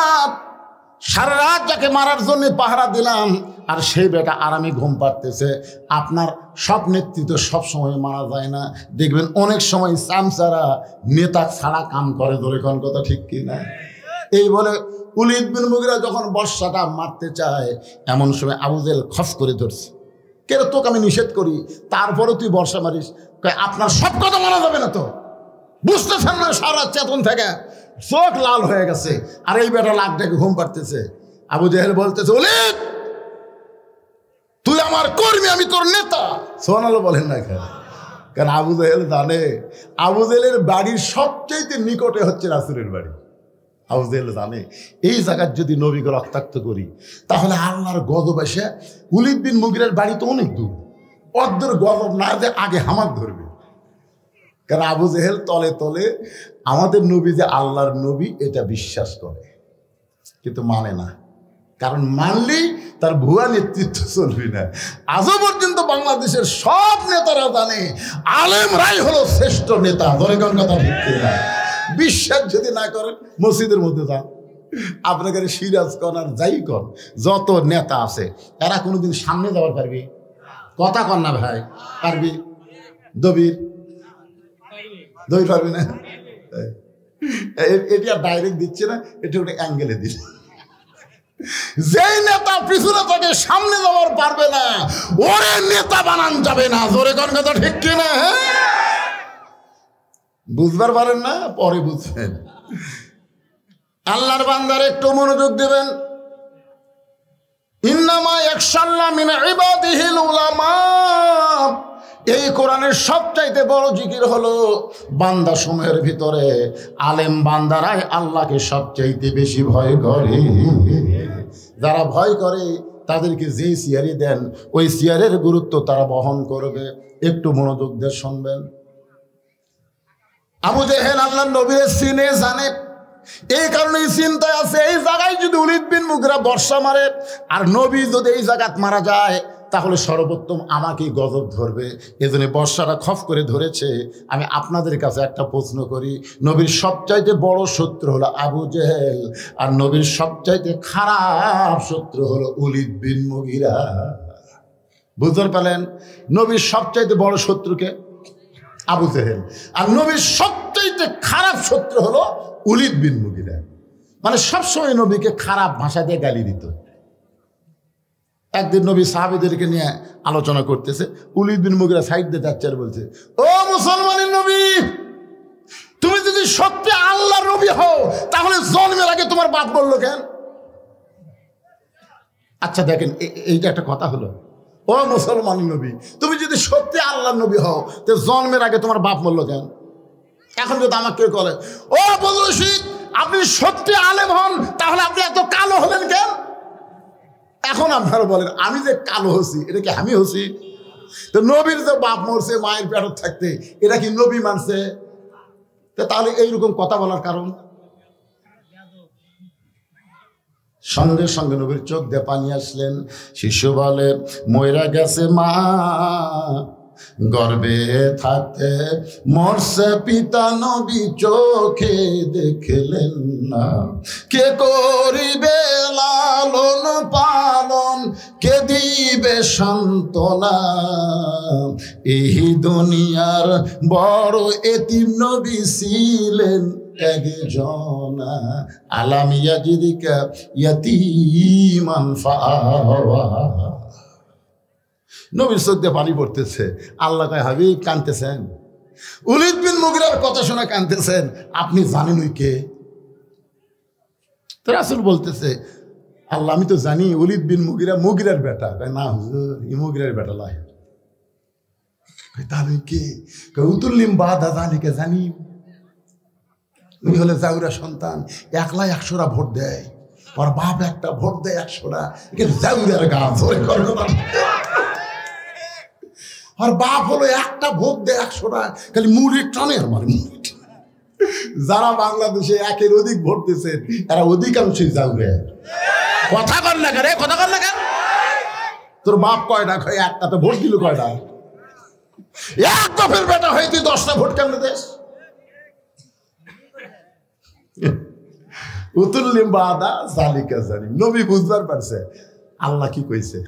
সারা রাত যাকে মারার জন্য পাহারা দিলাম, আর সেই বেটা আরামে ঘুম পাড়তেছে। আপনার সব নেতৃত্ব সব সময় মারা যায় না, দেখবেন অনেক সময় চামচারা নেতা ছাড়া কাম করে। ধরে কোন কথা ঠিক কিনা? এই বলে উলিদ বিন মুগিরা যখন বর্ষাটা মারতে চায়, এমন সময় আবু জেহেল খস করে ধরছে। কেন তোকে আমি নিষেধ করি, তারপরে তুই বর্ষা মারিস? আপনার সব কথা মানা যাবে না তো, বুঝতেছেন না? সারা চেতন থেকে চোখ লাল হয়ে গেছে, আর এই বেটা লাখ ডেকে ঘুম পাড়তেছে। আবু জেহেল বলতেছে, উলিদ তুই আমার কর্মী, আমি তোর নেতা। সুবহানাল্লাহ বলেন না কেন? কারণ আবু জেহেল জানে আবু জেহেলের বাড়ির সবচেয়ে নিকটে হচ্ছে রাসূলের বাড়ি। আবু জেহেল জানে এই জায়গায় যদি নবীকে রক্তাক্ত করি তাহলে আল্লাহর গজব এসে উলিদ বিন মুগিরার বাড়ি তো অনেক দূর, অর্ধের গজব না যে আগে হামাক ধরবে। কারণ আবু জেহেল তলে তলে আমাদের নবী যে আল্লাহর নবী এটা বিশ্বাস করে, কিন্তু মানে না। কারণ মানলেই তার ভুয়া নেতৃত্ব চলবে না। আজও পর্যন্ত বাংলাদেশের সব নেতারা জানে আলেমরাই হলো শ্রেষ্ঠ নেতা। ধরে কোন কথা ঠিক না? বিশ্বাস যদি না করেন মসজিদের মধ্যে যান, আপনাকে সিরাজ কন আর যাই কন, যত নেতা আছে এরা কোনোদিন সামনে যাওয়ার পারবে? কথা কর না ভাই, পারবি? দবির দবি পারবি না? এটি আর ডাইরেক্ট দিচ্ছে না, এটা ওটা অ্যাঙ্গেলে দিচ্ছে। যেই নেতা পিছনে থেকে সামনে যাওয়ার পারবে না, ওরে নেতা বানান যাবে না। জোরে কোন কথা ঠিক কিনা? বুঝবার পারেন না, পরে বুঝবেন। আল্লাহর বান্দার একটু মনোযোগ দেবেন। ইন্নামা ইয়াখশাল্লাহ মিন ইবাদিহিল উলামা। এই কোরআনের সবচাইতে বড় জিকির হলো বান্দা সময়ের ভিতরে আলেম বান্দারাই আল্লাহকে সবচাইতে বেশি ভয় করে। যারা ভয় করে তাদেরকে যে সিয়ারি দেন ওই সিয়ারের গুরুত্ব তারা বহন করবে। একটু মনোযোগ দিয়ে শুনবেন। আবু জেহেল আল্লাহর নবীর সিনে জানে, এই কারণে চিন্তায় আছে এই জায়গায় যদি ওলীদ বিন মুগীরা বর্ষা মারে আর নবী যদি এই জায়গাত মারা যায় তাহলে সর্বোত্তম আমাকেই গজব ধরবে। এজন্য বর্ষাটা খফ করে ধরেছে। আমি আপনাদের কাছে একটা প্রশ্ন করি, নবীর সবচাইতে বড় শত্রু হলো আবু জেহেল, আর নবীর সবচাইতে খারাপ শত্রু হলো ওলীদ বিন মুগীরা। বুঝতে পারলেন? নবীর সবচাইতে বড় শত্রুকে আবু জেহেল, আর নবীর সবচাইতে খারাপ শত্রু হলো ওলীদ বিন মুগীরা। মানে সবসময় নবীকে খারাপ ভাষা দিয়ে গালি দিত। একদিন নবী সাহাবীদেরকে নিয়ে আলোচনা করতেছে, ওলীদ বিন মুগীরা সাইড দিয়ে যাচ্ছে আর বলছে, ও মুসলমানের নবী, তুমি যদি সত্যি আল্লাহর নবী হও তাহলে জন্মের আগে তোমার বাপ বললো কেন? আচ্ছা দেখেন, এইটা একটা কথা হলো। ও মুসলমানের নবী, তুমি যদি সত্যি আল্লাহর নবী হও তো জন্মের আগে তোমার বাপ বললো কেন? এখন যদি আমাকে কেউ বলে, ও বদর রশিদ, আপনি সত্যি আলেম হন তাহলে আপনি এত কালো হলেন কেন? এখন আপনারা বলেন, আমি যে কালো হচ্ছি এটা কি আমি হচ্ছি? তো নবীর যে বাপ মরছে মায়ের পেটত থাকতে, এটা কি নবী মানছে? তাহলে এইরকম কথা বলার কারণ? সঙ্গে সঙ্গে নবীর চোখ দিয়ে পানি আসলেন। শিশু বলে, মইরা গেছে মা, গর্বে থাকতে মরছে পিতা, নবী চোখে দেখলেন না। কে করিবে লালন পালন, কে দিবে সান্ত্বনা? এই দুনিয়ার বড় এতিম নবী ছিলেন একজনা। আলাম ইয়াজিদিকা ইয়াতীমান ফাআওয়া। নবীর চোখ দিয়ে পানি পড়তেছে। আল্লাহ কয়, হাবিব কাঁদতেছেন? ওলীদ বিন মুগীরার কথা শুনে কাঁদতেছেন? আপনি জানেন ওই কে? তো রাসূল বলতেছে, আল্লাহ আমি তো জানি ওলীদ বিন মুগীরা মুগীরার বেটা। না হুজুর, ই মুগীরার বেটা লয়। তাহলে কে? উতুল্লিম বাদা যালিকা জানি। উনি হলে জাউরা সন্তান, একলা 100টা ভোট দেয়। ওর বাপ একটা ভোট দেয় 100টা। জাউরার গাছ আর বাপ হলো একটা ভোট দেয় 100টা, খালি মুড়ি টানে আর মানে। যারা বাংলাদেশে একের অধিক ভোট দিচ্ছেন তারা অধিকাংশই জাউরে। কথা কর না কেন? কথা কর না কেন? তোর বাপ কয়টা? একটা। তো ভোট দিল কয়টা? এক বাপের বেটা হয়ে তুই 10টা ভোট কেমনে দেশ? উতুল্লিম বাদা যালিকা জানি। নবী বুঝবার পারছে আল্লাহ কি কইছে।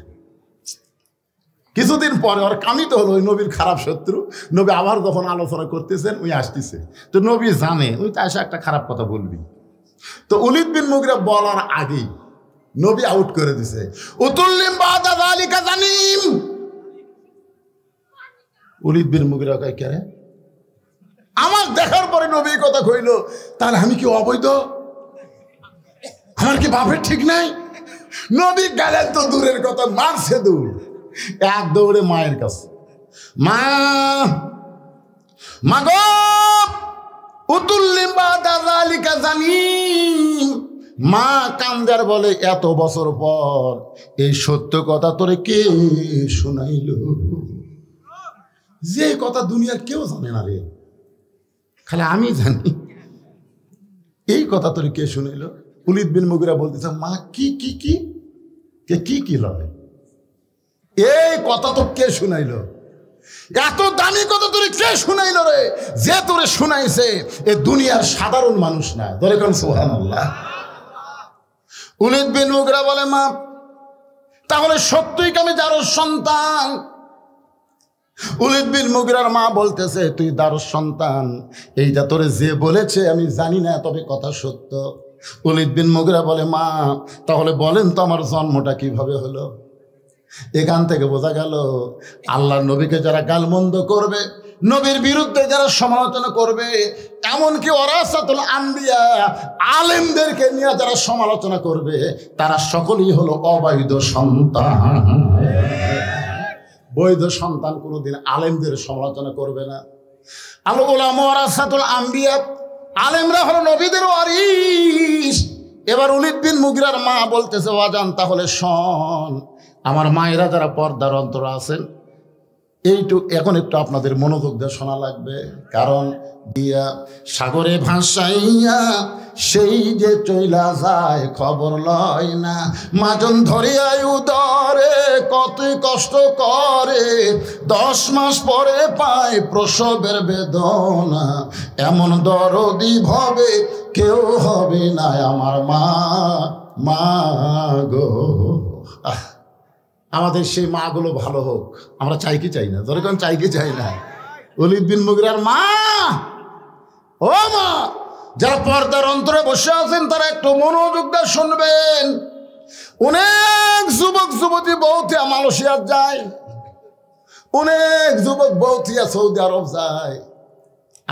কিছুদিন পরে ওর কামিত হলো ওই নবীর খারাপ শত্রু। নবী আবার যখন আলোচনা করতেছেন ওই আসতেছে, তো নবী জানে ওই তো এসে একটা খারাপ কথা বলবি। তো ওলীদ বিন মুগীরা বলার আগেই নবী আউট করে দিছে, উতুল্লিম বাদা যালিকা জানিম। ওলীদ বিন মুগীরা কয়, কে রে? আমার দেখার পরে নবী কথা কইল, তাহলে আমি কি অবৈধ? আমার কি বাপের ঠিক নাই? নবী গেলেন তো দূরের কথা, মারছে দৌড়। এক দৌড়ে মায়ের কাছে, মা, মা গো, উতুল্লিম বাদা যালিকা জানিম। মা কান্দার বলে, এত বছর পর এই সত্য কথা তোরে কে শুনাইল? যে কথা দুনিয়ার কেউ জানে না রে, খালি আমি জানি। এই কথা তোরে কে শুনাইল? ওলীদ বিন মুগীরা বলতেছে, মা কি কি কি কি কি লয়? এই কথা তো কে শুনাইল? এত দামি কথা তোরে কে শুনাইল রে? যে তোরে শুনাইছে এ দুনিয়ার সাধারণ মানুষ না। ধরে কোন সুবহানাল্লাহ। ওলীদ বিন মুগীরা বলে, মা তাহলে সত্যই কি আমি যার সন্তান? ওলীদ বিন মুগিরার মা বলতেছে, তুই দারুস সন্তান, এইটা তোরে যে বলেছে আমি জানি না, তবে কথা সত্য। ওলীদ বিন মুগিরা বলে, মা তাহলে বলেন তো আমার জন্মটা কিভাবে হলো? এখান থেকে বোঝা গেল আল্লাহর নবীকে যারা গালমন্দ করবে, নবীর বিরুদ্ধে যারা সমালোচনা করবে, এমনকি ওরাসাতুল আম্বিয়া আলেমদেরকে নিয়ে যারা সমালোচনা করবে, তারা সকলেই হলো অবৈধ সন্তান। বৈধ সন্তান কোনোদিন আলেমদের সমালোচনা করবে না। আল উলামা ওয়ারাসাতুল আম্বিয়া, আলেমরা হলো নবীদের ওয়ারিস। এবার ওলীদ বিন মুগিরার মা বলতেছে, ওয়াজান তাহলে শোন, আমার মায়েরা যারা পর্দার অন্তর আছেন, এখন একটু আপনাদের মনোযোগ দিয়ে শোনা লাগবে। কারণ দিয়া সাগরে ভাসাইয়া সেই যে চইলা যায়, খবর লয় না। মাজন ধরিয়াই উদরে কত কষ্ট করে, 10 মাস পরে পায় প্রসবের বেদনা। এমন দরদি ভাবে কেউ হবে না আমার মা, মা গো। আমাদের সেই মাগুলো ভালো হোক, আমরা চাই কি চাই না? যেরকম চাই কি চাই না? ওলীদ বিন মুগিরার মা, ও মা, যারা পর্দার অন্তরে বসে আছেন তারা একটু মনোযোগ দিয়ে শুনবেন। অনেক যুবক যুবতী বউথিয়া মালয়েশিয়া যায়, অনেক যুবক বউথিয়া সৌদি আরব যায়,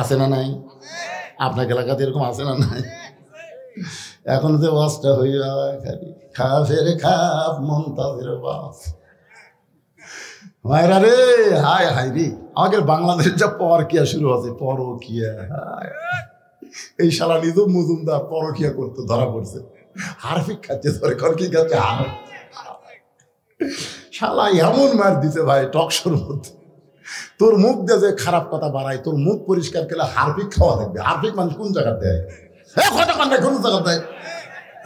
আছে না নাই? আপনার এলাকাতে এরকম আছে না নাই? এখন যে ওয়াজটা হইয়া খালি খাফের খাপ মন্তাজের বাস, মায়েরা রে, হায় হায় রে, আমাদের বাংলাদেশের যা পরকিয়া শুরু আছে, পরকিয়া। এই শালা নিজম মজুমদার পরকিয়া করতে ধরা পড়ছে, হারফিক খাচ্ছে, কি খাচ্ছে, শালা এমন মার দিছে ভাই টকশোর মধ্যে। তোর মুখ দিয়ে যে খারাপ কথা বাড়ায়, তোর মুখ পরিষ্কার করলে হারফিক খাওয়া দেখবে। হারফিক মানুষ কোন জায়গা দেয়? কোন জায়গা দেয়?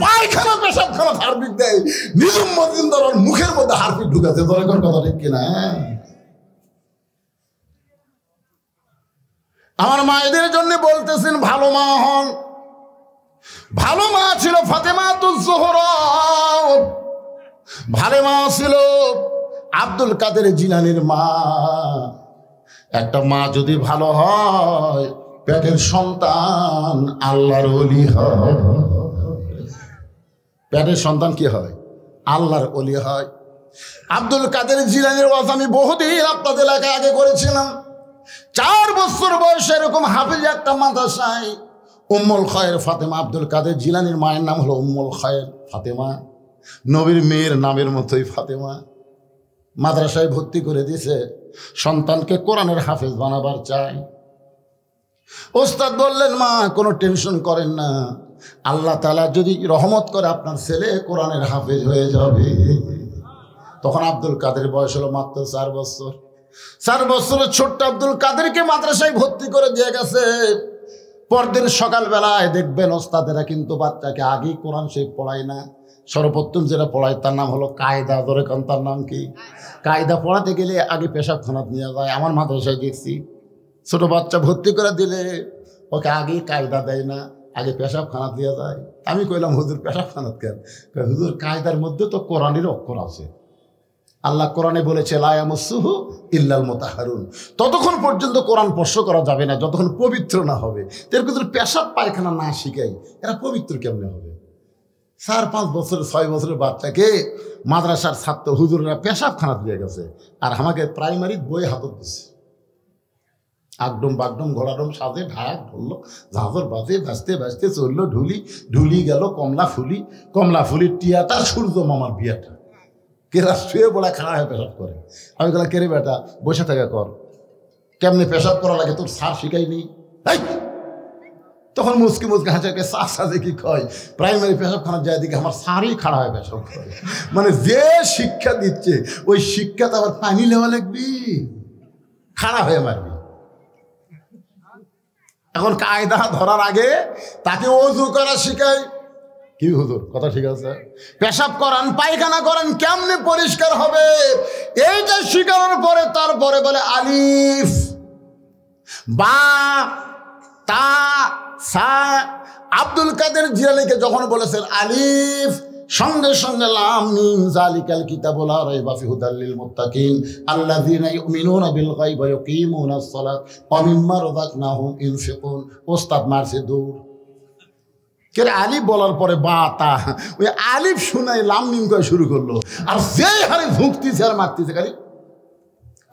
পায়খানা পেশাবখানা হারপিক দেয়। নিজম মজুমদার মুখের মধ্যে হারপিক ঢুকাছে। তোর এখন কথা ঠিক কিনা? আমার মায়েদের জন্য বলতেছেন ভালো মা হন। ভালো মা ছিল ফাতেমাতুজ জোহরা, ভালো মা ছিল আব্দুল কাদের জিলানীর মা। একটা মা যদি ভালো হয়, পেটের সন্তান আল্লাহর ওলি হয়। পেটের সন্তান কি হয়? আল্লাহর ওলি হয়। আব্দুল কাদের জিলানীর ওয়াজ আমি বহুদিন আপনাদের এলাকায় আগে করেছিলাম। 4 বছর বয়সে এরকম হাফিজ একটা মাদ্রাসায় উম্মুল খায়ের ফাতেমা, আব্দুল কাদের জিলানীর মায়ের নাম হলো উম্মুল খায়ের ফাতেমা, নবীর মেয়ের নামের মতোই ফাতেমা। মাদ্রাসায় ভর্তি করে দিয়েছে, সন্তানকে কোরআনের হাফেজ বানাবার চাই। ওস্তাদ বললেন, মা কোনো টেনশন করেন না, আল্লাহ তাআলা যদি রহমত করে আপনার ছেলে কোরআনের হাফেজ হয়ে যাবে। তখন আব্দুল কাদের বয়স হলো মাত্র 4 বছর। 4 বছরের ছোট্ট আব্দুল কাদেরকে মাদ্রাসায় ভর্তি করে দিয়ে গেছে। পরদিন সকালবেলায় দেখবেন ওস্তাদেরা কিন্তু বাচ্চাকে আগেই কোরআন শরীফ পড়ায় না, সর্বপ্রথম যেটা পড়ায় তার নাম হলো কায়দা। ধরে কারণ তার নাম কি? কায়দা পড়াতে গেলে আগে পেশাবখানাত নিয়ে যায়। আমার মাদ্রাসায় দেখছি ছোট বাচ্চা ভর্তি করে দিলে ওকে আগেই কায়দা দেয় না, আগে পেশাবখানাত দিয়ে যায়। আমি কইলাম, হুজুর পেশাবখানাত কেন? হুজুর কায়দার মধ্যে তো কোরআনের অক্ষর আছে। আল্লাহ কোরআনে বলেছে লা ইয়ামাসসুহু ইল্লাল মুতাহহারুন। ততক্ষণ পর্যন্ত কোরআন স্পর্শ করা যাবে না যতক্ষণ পবিত্র না হবে। এর কিন্তু পেশাব পায়খানা না শিখাই, এরা পবিত্র কেমনে হবে? 4-5 বছর 6 বছরের বাচ্চাকে মাদ্রাসার ছাত্র হুজুররা পেশাবখানা দিয়ে গেছে, আর আমাকে প্রাইমারি বই হাতত দিচ্ছে। আগডম বাগডম ঘোড়াডম সাজে ঢাক ধরলো, ঝাঁঝর বাজে, ভাসতে ভাসতে চললো ঢুলি, ঢুলি গেল কমলা ফুলি, কমলা ফুলির টিয়াটা সূর্য মামার বিয়াটা। কেরা শুয়ে বলা খাড়া হয়ে পেশাব করে। আমি বললাম, কেরে বেটা বসে থাকা কর, কেমনে পেশাব করা লাগে তোর স্যার শিখাইনি? তখন মুসকি মুসকি হাঁচাকে সার সাজে কি কয়, প্রাইমারি পেশাবখানা যায় দিকে আমার স্যারই খাড়া হয়ে পেশাব করে। মানে যে শিক্ষা দিচ্ছে ওই শিক্ষাতে আবার পানি নেওয়া লাগবি, খাড়া হয়ে মারবি। এখন কায়দা ধরার আগে তাকে ওযু করা শিখায়। কি হুজুর কথা ঠিক আছে? পেশাব করান, পায়খানা করেন, কেমনে পরিষ্কার হবে এইটা শিখানোর পরে তারপরে বলে আলিফ বা তা সা। আব্দুল কাদের জিলানীকে যখন বলেছেন আলিফ, সঙ্গে সঙ্গে লাম মিম যালিকাল কিতাবু লা রাইবা ফিহি হুদাল লিল মুত্তাকিন আল্লাযীনা ইউমিনুনা বিল গায়বি ওয়া ইয়াকিমুনাস সালাত ওয়া মিম্মা রাযাকনাহুম ইউনফিকুন। ওস্তাদ মারছে দৌড়। কে আলিফ বলার পরে বাতা ওই আলিফ শুনাই লাম মিম করে শুরু করলো, আর যেই হারে ঝুঁকতিছে আর মারতেছে খালি।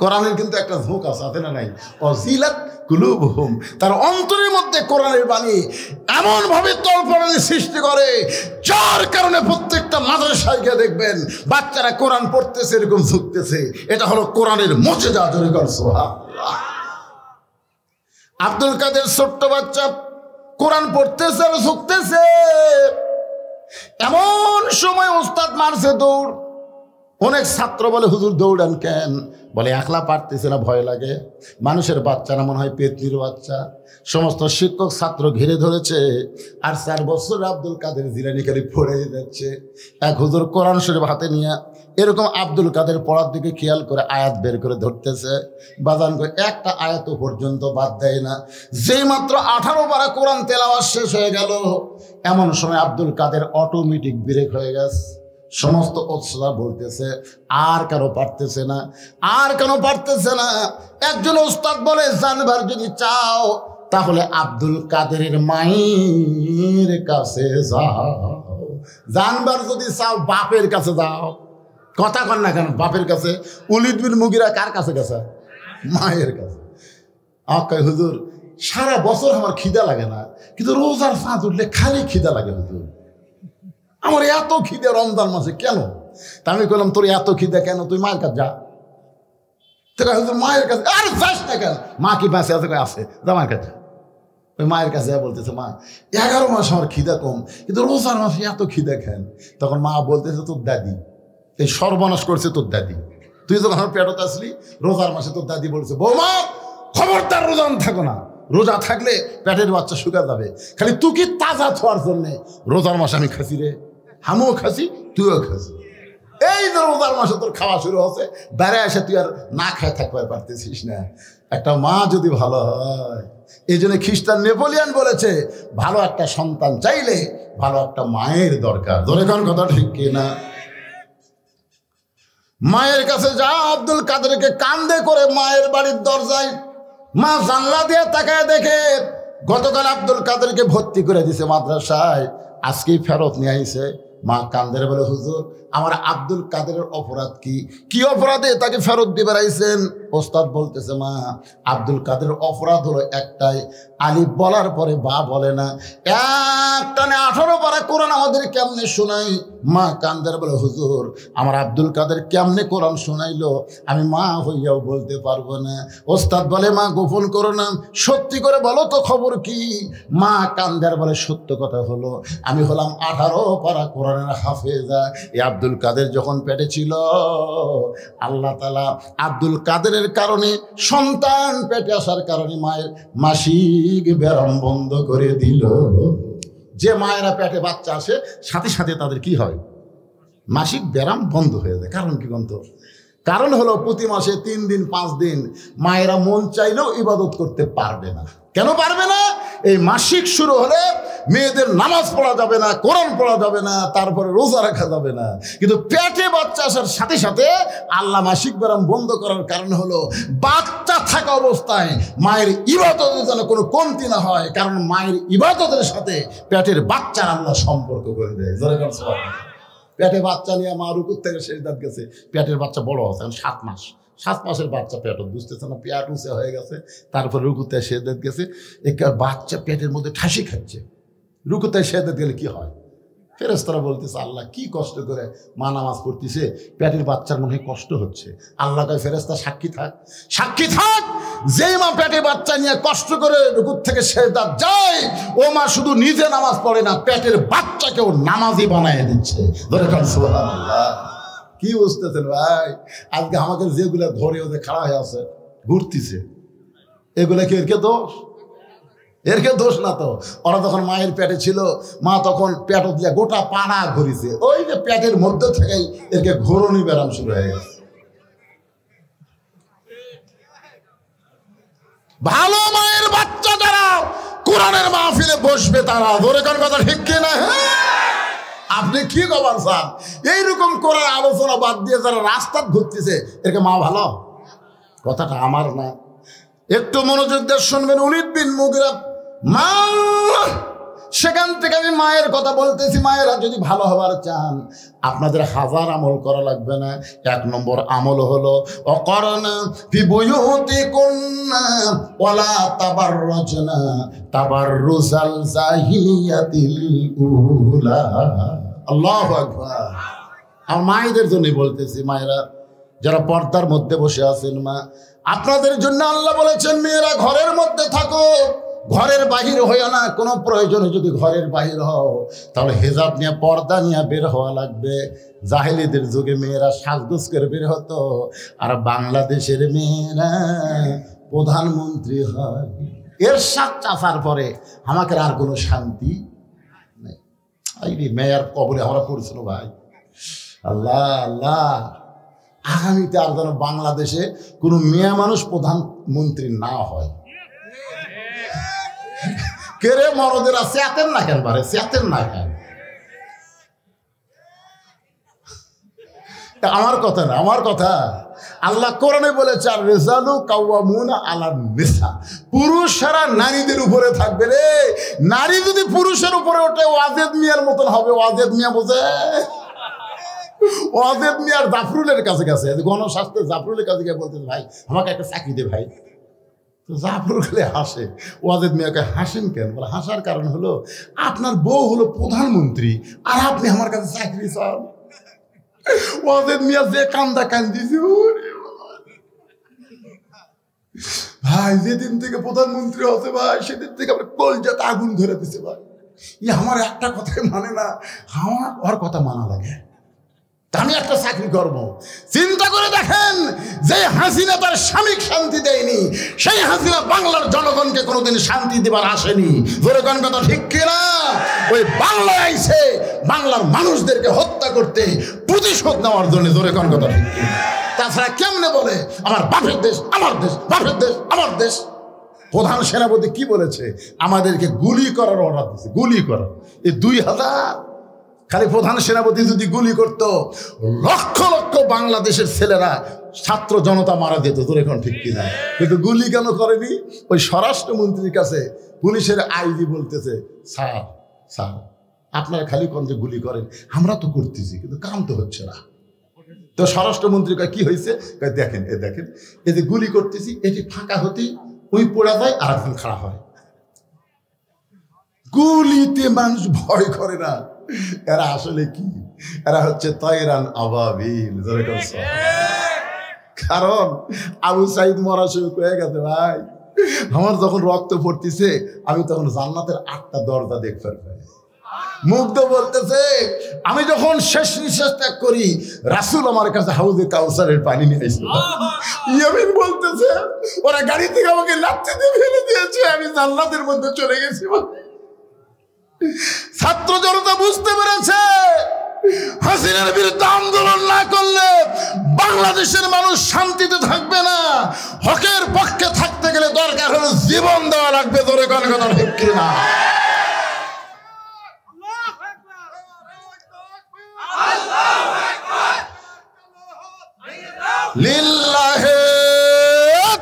কোরআনের কিন্তু একটা ঝোঁক আছে না নাই? অজিলাত কুলুবহুম, তার অন্তরের মধ্যে কোরআনের বাণী এমন ভাবে তলপড়ানি সৃষ্টি করে, যার কারণে প্রত্যেকটা মাদ্রাসায় গিয়ে দেখবেন বাচ্চারা কোরআন পড়তেছে এরকম ঝুঁকতেছে। এটা হলো কোরআনের মুজিজা। জোরে কর সুবহানাল্লাহ। আব্দুল কাদের ছোট্ট বাচ্চা কোরআন পড়তেছে আর ঝুঁকতেছে। এমন সময় ওস্তাদ মারছে দৌড়। অনেক ছাত্র বলে হুজুর দৌড়ান কেন? বলে একলা পারতেছে না, ভয় লাগে। মানুষের বাচ্চা না, মনে হয় পেতনির বাচ্চা। সমস্ত শিক্ষক ছাত্র ঘিরে ধরেছে, আর 4 বছর আব্দুল কাদের জিলানী খালি পড়ে যাচ্ছে। এক হুজুর কোরআন শরীফ হাতে নিয়ে এরকম আব্দুল কাদের পড়ার দিকে খেয়াল করে আয়াত বের করে ধরতেছে। বাজান করে একটা আয়াত পর্যন্ত বাদ দেয় না। যেই মাত্র 18 পারা কোরআন তেলাওয়াত শেষ হয়ে গেল, এমন সময় আব্দুল কাদের অটোমেটিক ব্রেক হয়ে গেছে। সমস্ত ওস্তাদ বলতেছে আর কেন পারতেছে না, আর কেন পারতেছে না। একজন ওস্তাদ বলে জানবার যদি চাও তাহলে আব্দুল কাদেরের মায়ের কাছে যাও। জানবার যদি চাও বাপের কাছে যাও। কথা কন না কেন? বাপের কাছে। ওলীদ বিন মুগীরা কার কাছে গেছে? মায়ের কাছে। আকাই হুজুর সারা বছর আমার খিদা লাগে না, কিন্তু রোজার ফাঁদ উঠলে খালি খিদা লাগে হুজুর। আমার এত খিদে রমজান মাসে কেন? তা আমি বললাম তোর এত খিদে কেন? তুই মায়ের কাছে যা। মায়ের কাছে আর যাস না কেন? মা কি বাঁচে আছে? আছে, যা মায়ের কাছে। ওই মায়ের কাছে বলতেছে মা 11 মাস আমার খিদা কম, কিন্তু রোজার মাসে এত খিদা খেন। তখন মা বলতেছে তোর দাদি এই সর্বনাশ করছে, তোর দাদি। তুই যখন আমার পেটত আসলি রোজার মাসে তোর দাদি বলছে বৌমা খবরদার রোজা থাকো না, রোজা থাকলে পেটের বাচ্চা শুকা যাবে। খালি তুই কি তাজা থাকার জন্যে রোজার মাসে আমি খাসি রে, আমিও খাসি তুইও খাসি। এই যে রোজার মাসে তোর খাওয়া শুরু হচ্ছে, বেড়ে এসে তুই আর না খায় থাকতে পারতেছিস না। একটা মা যদি ভালো হয়, এই জন্য খ্রিস্টান নেপোলিয়ান বলেছে ভালো একটা সন্তান চাইলে ভালো একটা মায়ের দরকার। ধরে কোন কথা ঠিক কিনা? মায়ের কাছে যা। আব্দুল কাদেরকে কান্দে করে মায়ের বাড়ির দরজায়, মা জানলা দিয়ে তাকায় দেখে গতকাল আব্দুল কাদেরকে ভর্তি করে দিছে মাদ্রাসায়, আজকেই ফেরত নিয়ে আইছে। মা কান্দের বলে হুজুর আমার আব্দুল কাদেরের অপরাধ কি? কি অপরাধে তাকে ফেরত দিয়ে বেড়াইছেন? ওস্তাদ বলতেছে মা আব্দুল কাদের অপরাধ হলো একটাই, আলিফ বলার পরে বা বলে না। একটানে 18 পারা কোরআন আমাদের কেমনে শোনাই? মা কান্দের বলে হুজুর আমার আব্দুল কাদের কেমনে কোরআন শোনাইলো আমি মা হইয়াও বলতে পারবো না। ওস্তাদ বলে মা গোপন করো না, সত্যি করে বলো তো খবর কি? মা কান্দের বলে সত্য কথা হলো আমি হলাম 18 পারা কোরআনের হাফেজা। এই আব্দুল কাদের যখন পেটে ছিল, আল্লাহ তাআলা আব্দুল কাদেরের কারণে সন্তান পেটে আসার কারণে মায়ের মাসিক ব্যারাম বন্ধ করে দিল। যে মায়েরা পেটে বাচ্চা আসে সাথে সাথে তাদের কি হয়? মাসিক ব্যারাম বন্ধ হয়ে যায়। কারণ কি বন্ধ? কারণ হলো প্রতি মাসে 3 দিন 5 দিন মায়েরা মন চাইলেও ইবাদত করতে পারবে না। কেন পারবে না? এই মাসিক শুরু হলে মেয়েদের নামাজ পড়া যাবে না, কোরআন পড়া যাবে না, তারপরে রোজা রাখা যাবে না। কিন্তু পেটে বাচ্চা আসার সাথে সাথে আল্লাহ মাসিক ব্যারাম বন্ধ করার কারণ হলো বাচ্চা থাকা অবস্থায় মায়ের ইবাদতের যেন কোনো কমতি না হয়। কারণ মায়ের ইবাদতের সাথে পেটের বাচ্চার আল্লাহ সম্পর্ক করে দেয়। পেটে বাচ্চা নিয়ে মা রুকুর থেকে সেজদাত গেছে, পেটের বাচ্চা বড় হচ্ছে 7 মাস। 7 মাসের বাচ্চা পেট বুঝতেছে না, পেট উঁচে হয়ে গেছে। তারপরে রুকুতে সেজদাত গেছে, একটা বাচ্চা পেটের মধ্যে ঠাসি খাচ্ছে। রুকুতে সেজদাত গেলে কি হয়? ফেরেশতারা বলতেছে আল্লাহ কি কষ্ট করে মা নামাজ পড়তেছে, পেটের বাচ্চার মনে কষ্ট হচ্ছে। আল্লাহ কয় ফেরেশতা সাক্ষী থাক, সাক্ষী থাক। যেই মা পেটে বাচ্চা নিয়ে কষ্ট করে রুকুর থেকে সেজদাত যায়, ও মা শুধু নিজে নামাজ পড়ে না, পেটের বাচ্চাকেও নামাজি বানায় দিচ্ছে। ধরে কান সুবহানাল্লাহ। কি বুঝতেছেন ভাই? আজকে আমাকে যেগুলো ধরে ওদের খাড়া হয়ে আছে ঘুরতেছে, এগুলা কি এরকে দোষ? এরকে দোষ না তো। ওরা তখন মায়ের পেটে ছিল, মা তখন পেট দিয়ে গোটা পাড়া ঘুরিছে। ওই যে পেটের মধ্যে থেকেই এরকে ঘোরনি ব্যারাম শুরু হয়ে গেছে। ভালো মায়ের বাচ্চা যারা কোরআনের মাহফিলে বসবে তারা, ধরে কোন কথা ঠিক কিনা? আপনি কি কবার চান? এইরকম করার আলোচনা বাদ দিয়ে যারা রাস্তা ঘুরতেছে এরকে মা ভালো, কথাটা আমার না। একটু মনোযোগ দিয়ে শুনবেন। ওলীদ বিন মুগীরা মা, সেখান থেকে আমি মায়ের কথা বলতেছি। মায়েরা যদি ভালো হবার চান আপনাদের হাজার আমল করা লাগবে না। 1 নম্বর আমল হলো অকরনা ফি বুয়ুতিকুন্না ওয়ালা তাবাররাজনা তাবাররুজাল জাহিলিয়াতিল উলা। আল্লাহু আকবার। আর মায়েদের জন্য বলতেছি, মায়েরা যারা পর্দার মধ্যে বসে আছেন, মা আপনাদের জন্য আল্লাহ বলেছেন মেয়েরা ঘরের মধ্যে থাকো, ঘরের বাহির হইও না। কোনো প্রয়োজনে যদি ঘরের বাহির হও তাহলে হেজাব নিয়ে পর্দা নিয়ে বের হওয়া লাগবে। জাহেলিদের যুগে মেয়েরা সাজগোজ করে বের হতো, আর বাংলাদেশের মেয়েরা প্রধানমন্ত্রী হয়। এর সাত চাষার পরে আমাকে আর কোনো শান্তি নেই। এই মেয়ের কবরে আমরা পড়ছিল ভাই। আল্লাহ আল্লাহ, আগামীতে আর যেন বাংলাদেশে কোনো মেয়ে মানুষ প্রধানমন্ত্রী না হয়। কেরে মরদেরা চেতেন না কেন? বারে চেতেন না কেন? আমার কথা না, আমার কথা। আল্লাহ কোরআনে বলেছে আর রিজালু কাওয়ামুনা আলান নিসা, পুরুষরা নারীদের উপরে থাকবে রে। নারী যদি পুরুষের উপরে ওঠে ওয়াজেদ মিয়ার মতন হবে। ওয়াজেদ মিয়া বোঝে? ওয়াজেদ মিয়ার জাফরুলের কাছে গেছে, গণস্বাস্থ্যের জাফরুলের কাছে গিয়ে বলতেছে ভাই আমাকে একটা চাকরি দে ভাই। তো জাফরুল খালি হাসে। ওয়াজেদ মিয়াকে হাসেন কেন? বলে হাসার কারণ হলো আপনার বউ হলো প্রধানমন্ত্রী আর আপনি আমার কাছে চাকরি চান। ওয়াজেদ মিয়া যে কান্দা কান্দিছে ভাই, যেদিন থেকে প্রধানমন্ত্রী হতে ভাই সেদিন থেকে আমার কলজাতে আগুন ধরে দিছে ভাই। আমার একটা কথাই মানে না, আমার ওর কথা মানা লাগে। আমি একটা চাকরি করবো। চিন্তা করে দেখেন, যে হাসিনা তার স্বামীকে শান্তি দেয়নি, সেই হাসিনা বাংলার জনগণকে কোনোদিন শান্তি দেবার আসেনি। জোরেগণ কথা ঠিক কিনা? ওই বাংলায় আইছে বাংলার মানুষদেরকে হত্যা করতে, প্রতিশোধ নেওয়ার জন্য। জোরেগণ কথা ঠিক কিনা? তাছাড়া কেমনে বলে আমার বাপের দেশ, আমার দেশ, বাপের দেশ, আমার দেশ? প্রধান সেনাপতি কি বলেছে? আমাদেরকে গুলি করার অর্ডার দিচ্ছে, গুলি করার। এই 2000 খালি প্রধান সেনাপতি যদি গুলি করত, লক্ষ লক্ষ বাংলাদেশের ছেলেরা ছাত্র জনতা মারা যেত। তোর এখন ঠিক কিনা? কিন্তু গুলি কেন করেনি? ওই স্বরাষ্ট্রমন্ত্রীর কাছে পুলিশের আইজি বলতেছে স্যার স্যার আপনারা খালি কোন যে গুলি করেন, আমরা তো করতেছি কিন্তু কাম তো হচ্ছে না। তো স্বরাষ্ট্রমন্ত্রী কয় কি হয়েছে? দেখেন দেখেন এই যে গুলি করতেছি, এটি ফাঁকা হতেই ওই পোড়া যায় আর একজন খাড়া হয়। গুলিতে মানুষ ভয় করে না। এরা আসলে কি? এরা হচ্ছে তয়রান আবাবিল। কারণ আবু সাইদ মরা শুরু হয়ে গেছে ভাই। আমার যখন রক্ত পড়তেছে আমি তখন জান্নাতের 8টা দরজা দেখতে পাই। মুগ্ধ বলতেছে আমি যখন শেষ নিঃশ্বাস ত্যাগ করি রাসূল আমার কাছে হাউজে কাউসারের পানি নিয়ে আসলো। ইয়ামিন বলতেছে ওরা গাড়ি থেকে আমাকে লাথি দিয়ে ফেলে দিয়েছে, আমি জান্নাতের মধ্যে চলে গেছি। ছাত্র জনতা বুঝতে পেরেছে হাসিনার বিরুদ্ধে আন্দোলন না করলে বাংলাদেশের মানুষ শান্তিতে থাকবে না। হকের পক্ষে থাকতে গেলে দরকার হলো জীবন দেওয়া লাগবে। ধরে কোন কথা ঠিক কিনা? লিল্লাহে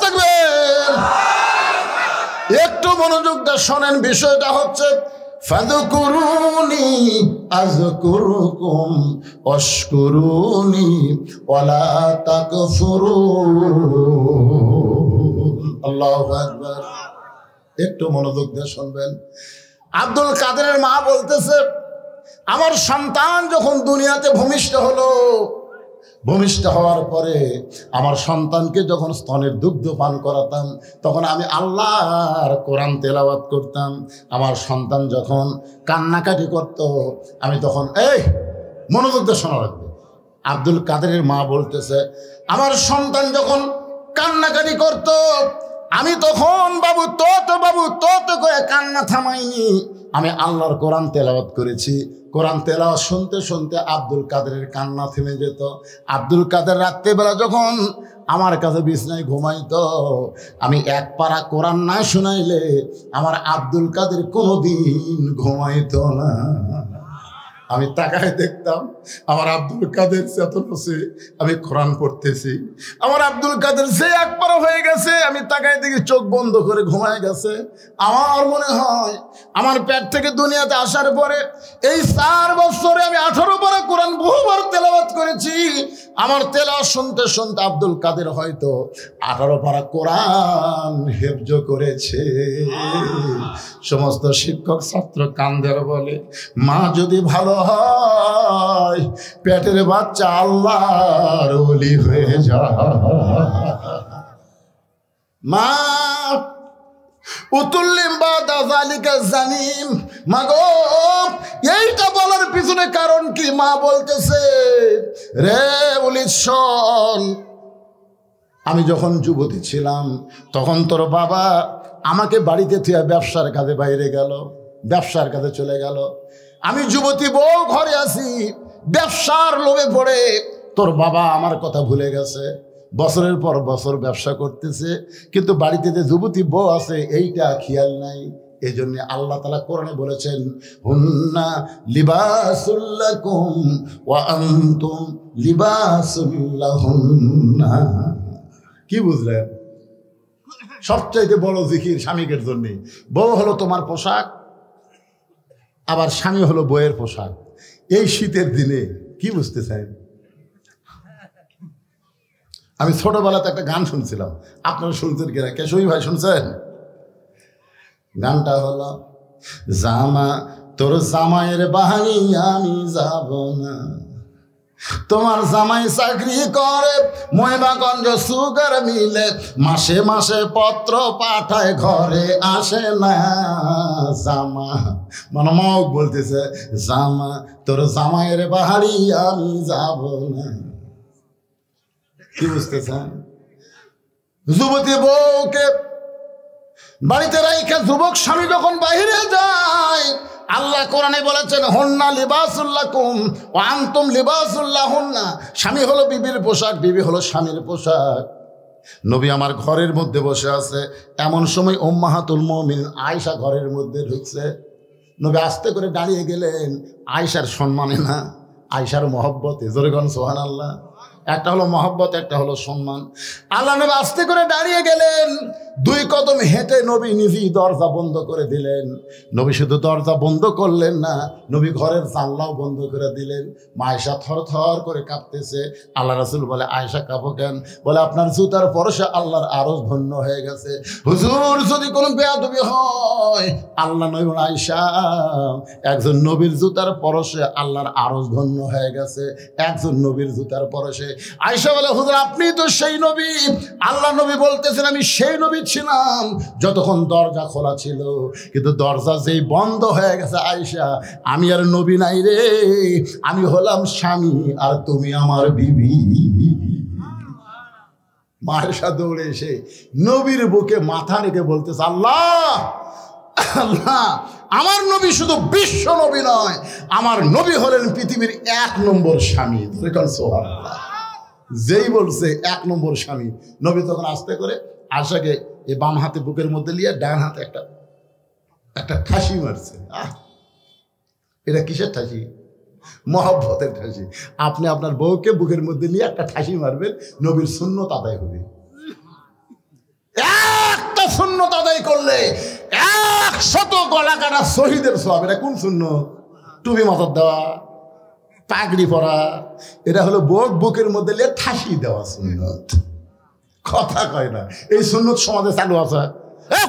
তাকবীর। একটু মনোযোগ দিয়ে শোনেন, বিষয়টা হচ্ছে ফাযকুরুনি আযকুরুকুম ওয়াশকুরুনি ওয়ালা তাকফুরুন। আল্লাহু আকবার। একটু মনোযোগ দিয়ে শুনবেন। আব্দুল কাদেরের মা বলতেছে আমার সন্তান যখন দুনিয়াতে ভূমিষ্ঠ হলো, ভূমিষ্ঠ হওয়ার পরে আমার সন্তানকে যখন স্তনের দুগ্ধ পান করাতাম তখন আমি আল্লাহর কোরআন তেলাওয়াত করতাম। আমার সন্তান যখন কান্নাকাটি করত আমি তখন মনোযোগ দিয়ে শোনা রাখবে। আব্দুল কাদেরের মা বলতেছে আমার সন্তান যখন কান্নাকাটি করত আমি তখন বাবু তো করে কান্না থামাইনি, আমি আল্লাহর কোরআন তেলাওয়াত করেছি। কোরআন তেলাওয়াত শুনতে শুনতে আব্দুল কাদেরের কান্না থেমে যেত। আব্দুল কাদের রাত্রেবেলা যখন আমার কাছে বিছনায় ঘুমাইতো আমি এক পারা কোরআন না শুনাইলে আমার আব্দুল কাদের কোনোদিন ঘুমাইতো না। আমি তাকায় দেখতাম আমার আব্দুল কাদের চেতনছে, আমি কোরআন পড়তেছি। আমার আব্দুল কাদের যে একবার হয়ে গেছে, আমি তাকায় দেখি চোখ বন্ধ করে ঘুমায় গেছে। আমার মনে হয় আমার পেট থেকে দুনিয়াতে আসার পরে এই 4 বছরে আমি 18 পারা কোরআন বহুবার তেলাওয়াত করেছি। আমার তেলাওয়াত শুনতে শুনতে আব্দুল কাদের হয়তো 18 পারা কোরআন হেফজ করেছে। সমস্ত শিক্ষক ছাত্র কান্দের বলে, মা যদি ভালো হয় পেটের বাচ্চা আল্লাহর ওলি হয়ে যায়। মা উতুল্লিম বাদা যালিকা জানিম, মাগো এইটা বলার পিছনে কারণ কি? মা বলতেছে, রে উলিস শোন, আমি যখন যুবতী ছিলাম তখন তোর বাবা আমাকে বাড়িতে থিয়া ব্যবসার কাজে বাইরে গেল, ব্যবসার কাজে চলে গেল। আমি যুবতী বউ ঘরে আছি, ব্যবসার লোভে পড়ে তোর বাবা আমার কথা ভুলে গেছে। বছরের পর বছর ব্যবসা করতেছে, কিন্তু বাড়িতে যে যুবতী বউ আছে এইটা খেয়াল নাই। এই জন্য আল্লাহ তাআলা কোরআনে বলেছেন, হুন্না লিবাসুল লাকুম ওয়া আনতুম লিবাসুল লাহুন্না। কি বুঝলেন? সবচাইতে বড় জিকির স্বামীকের জন্য। বউ হলো তোমার পোশাক, আবার স্বামী হলো বইয়ের পোশাক। এই শীতের দিনে কি বুঝতে চাই? আমি ছোটবেলাতে একটা গান শুনছিলাম, আপনারা শুনছেন কিনা? কেশবী ভাই শুনছেন? গানটা হলো, জামা তোর জামাইয়ের বাহানি আমি যাব না, তোমার জামাই চাকরি করে মহিমাগঞ্জ সুগার মিলে, মাসে মাসে পত্র পাঠায় ঘরে আসে না। জামা মানে মগ বলতেছে, জামা তোর জামাইয়ের বাহারি আমি যাব না। কি বুঝতেছেন? যুবতী বউকে বাড়িতে রাইখা যুবক স্বামী যখন বাহিরে যায়, আল্লাহ কোরআনে বলেছেন, হুন্না লিবাসুল লাকুম ওয়া আনতুম লিবাসুল লাহুন্না। স্বামী হলো বিবির পোশাক, বিবি হলো স্বামীর পোশাক। নবী আমার ঘরের মধ্যে বসে আছে, এমন সময় উম্মাহাতুল মুমিনিন আয়েশা ঘরের মধ্যে ঢুকছে। নবী আস্তে করে দাঁড়িয়ে গেলেন, আয়েশার সম্মানে না, আয়েশার মহব্বতে। জোরে গণ সুবহানাল্লাহ। একটা হলো মহব্বত, একটা হলো সম্মান। আল্লাহ নবী আস্তে করে দাঁড়িয়ে গেলেন, 2 কদম হেঁটে নবী নিজেই দরজা বন্ধ করে দিলেন। নবী শুধু দরজা বন্ধ করলেন না, নবী ঘরের জানলাও বন্ধ করে দিলেন। মা আয়েশা থর থর করে কাঁপতেছে। আল্লাহ রাসূল বলে, আয়েশা কাঁপো কেন? বলে, আপনার জুতার পরশে আল্লাহর আরশ ধন্য হয়ে গেছে। হুজুর, যদি কোনো বেয়াদবি হয়, আল্লাহ নবী বলে, আয়েশা একজন নবীর জুতার পরশে আল্লাহর আরশ ধন্য হয়ে গেছে, একজন নবীর জুতার পরশে। আয়েশা বলে, হুজুর আপনি তো সেই নবী। আল্লাহ নবী বলতেছেন, আমি সেই নবী ছিলাম যতক্ষণ দরজা খোলা ছিল, কিন্তু দরজা যেই বন্ধ হয়ে গেছে আয়েশা, আমি আর নবী নাই রে, আমি হলাম স্বামী আর তুমি আমার বিবি। আয়েশা দৌড়ে এসে নবীর বুকে মাথা রেখে বলতেছে, আল্লাহ আল্লাহ, আমার নবী শুধু বিশ্ব নবী নয়, আমার নবী হলেন পৃথিবীর 1 নম্বর স্বামী। সুবহানাল্লাহ। যেই বলছে 1 নম্বর স্বামী, নবী তখন আস্তে করে আয়েশাকে এই বাম হাতে বুকের মধ্যে নিয়ে ডান হাতে একটা ঠাসি মারছে। এটা কিসের ঠাসি? মহব্বতের ঠাসি। আপনি আপনার বউকে বুকের মধ্যে নিয়ে একটা ঠাসি মারবেন, নবীর সুন্নত আদায় হবে। একটা সুন্নত আদায় করলে 100 গলা কাটা শহীদের সওয়াব। এটা কোন সুন্নত? টুপি মাথার দেওয়া, পাগড়ি পরা, এটা হলো বুকের মধ্যে নিয়ে ঠাসি দেওয়া সুন্নত। কথা কয় না, এই সুন্নত সমাজে চালু আছে।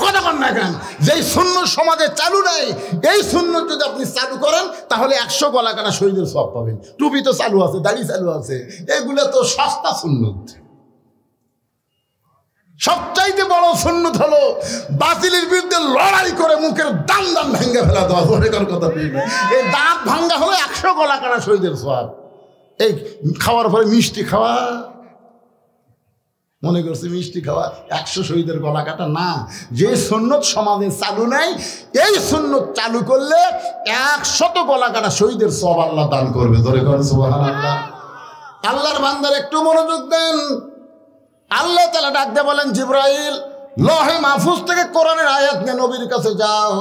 কথা কন না কেন? যেই সুন্নত সমাজে চালু নাই, এই সুন্নত যদি আপনি চালু করেন তাহলে 100 গলা কাটা শহীদের সওয়াব পাবেন। টুপি তো চালু আছে, দাড়ি চালু আছে, এগুলো তো সস্তা সুন্নত। সবচাইতে বড় সুন্নত হলো বাতিলের বিরুদ্ধে লড়াই করে মুখের দান ভেঙে ফেলা দেওয়া। কথা এই দাঁত ভাঙ্গা হলো 100 গলা কাটা শহীদের সওয়াব। এই খাওয়ার পরে মিষ্টি খাওয়া, মনে করছে মিষ্টি খাওয়া 100 শহীদের গলা কাটা না। যে সুন্নত সমাজে চালু নাই, এই সুন্নত চালু করলে 100 গলা কাটা শহীদের সওয়াব আল্লাহ দান করবে। ধরে করেন সুবহানাল্লাহ। আল্লাহর বান্দার একটু মনোযোগ দেন। আল্লাহ তাআলা ডাক দিয়ে বলেন, জিবরাইল লহে মাহফুজ থেকে কোরআনের আয়াত নিয়ে নবীর কাছে যাও।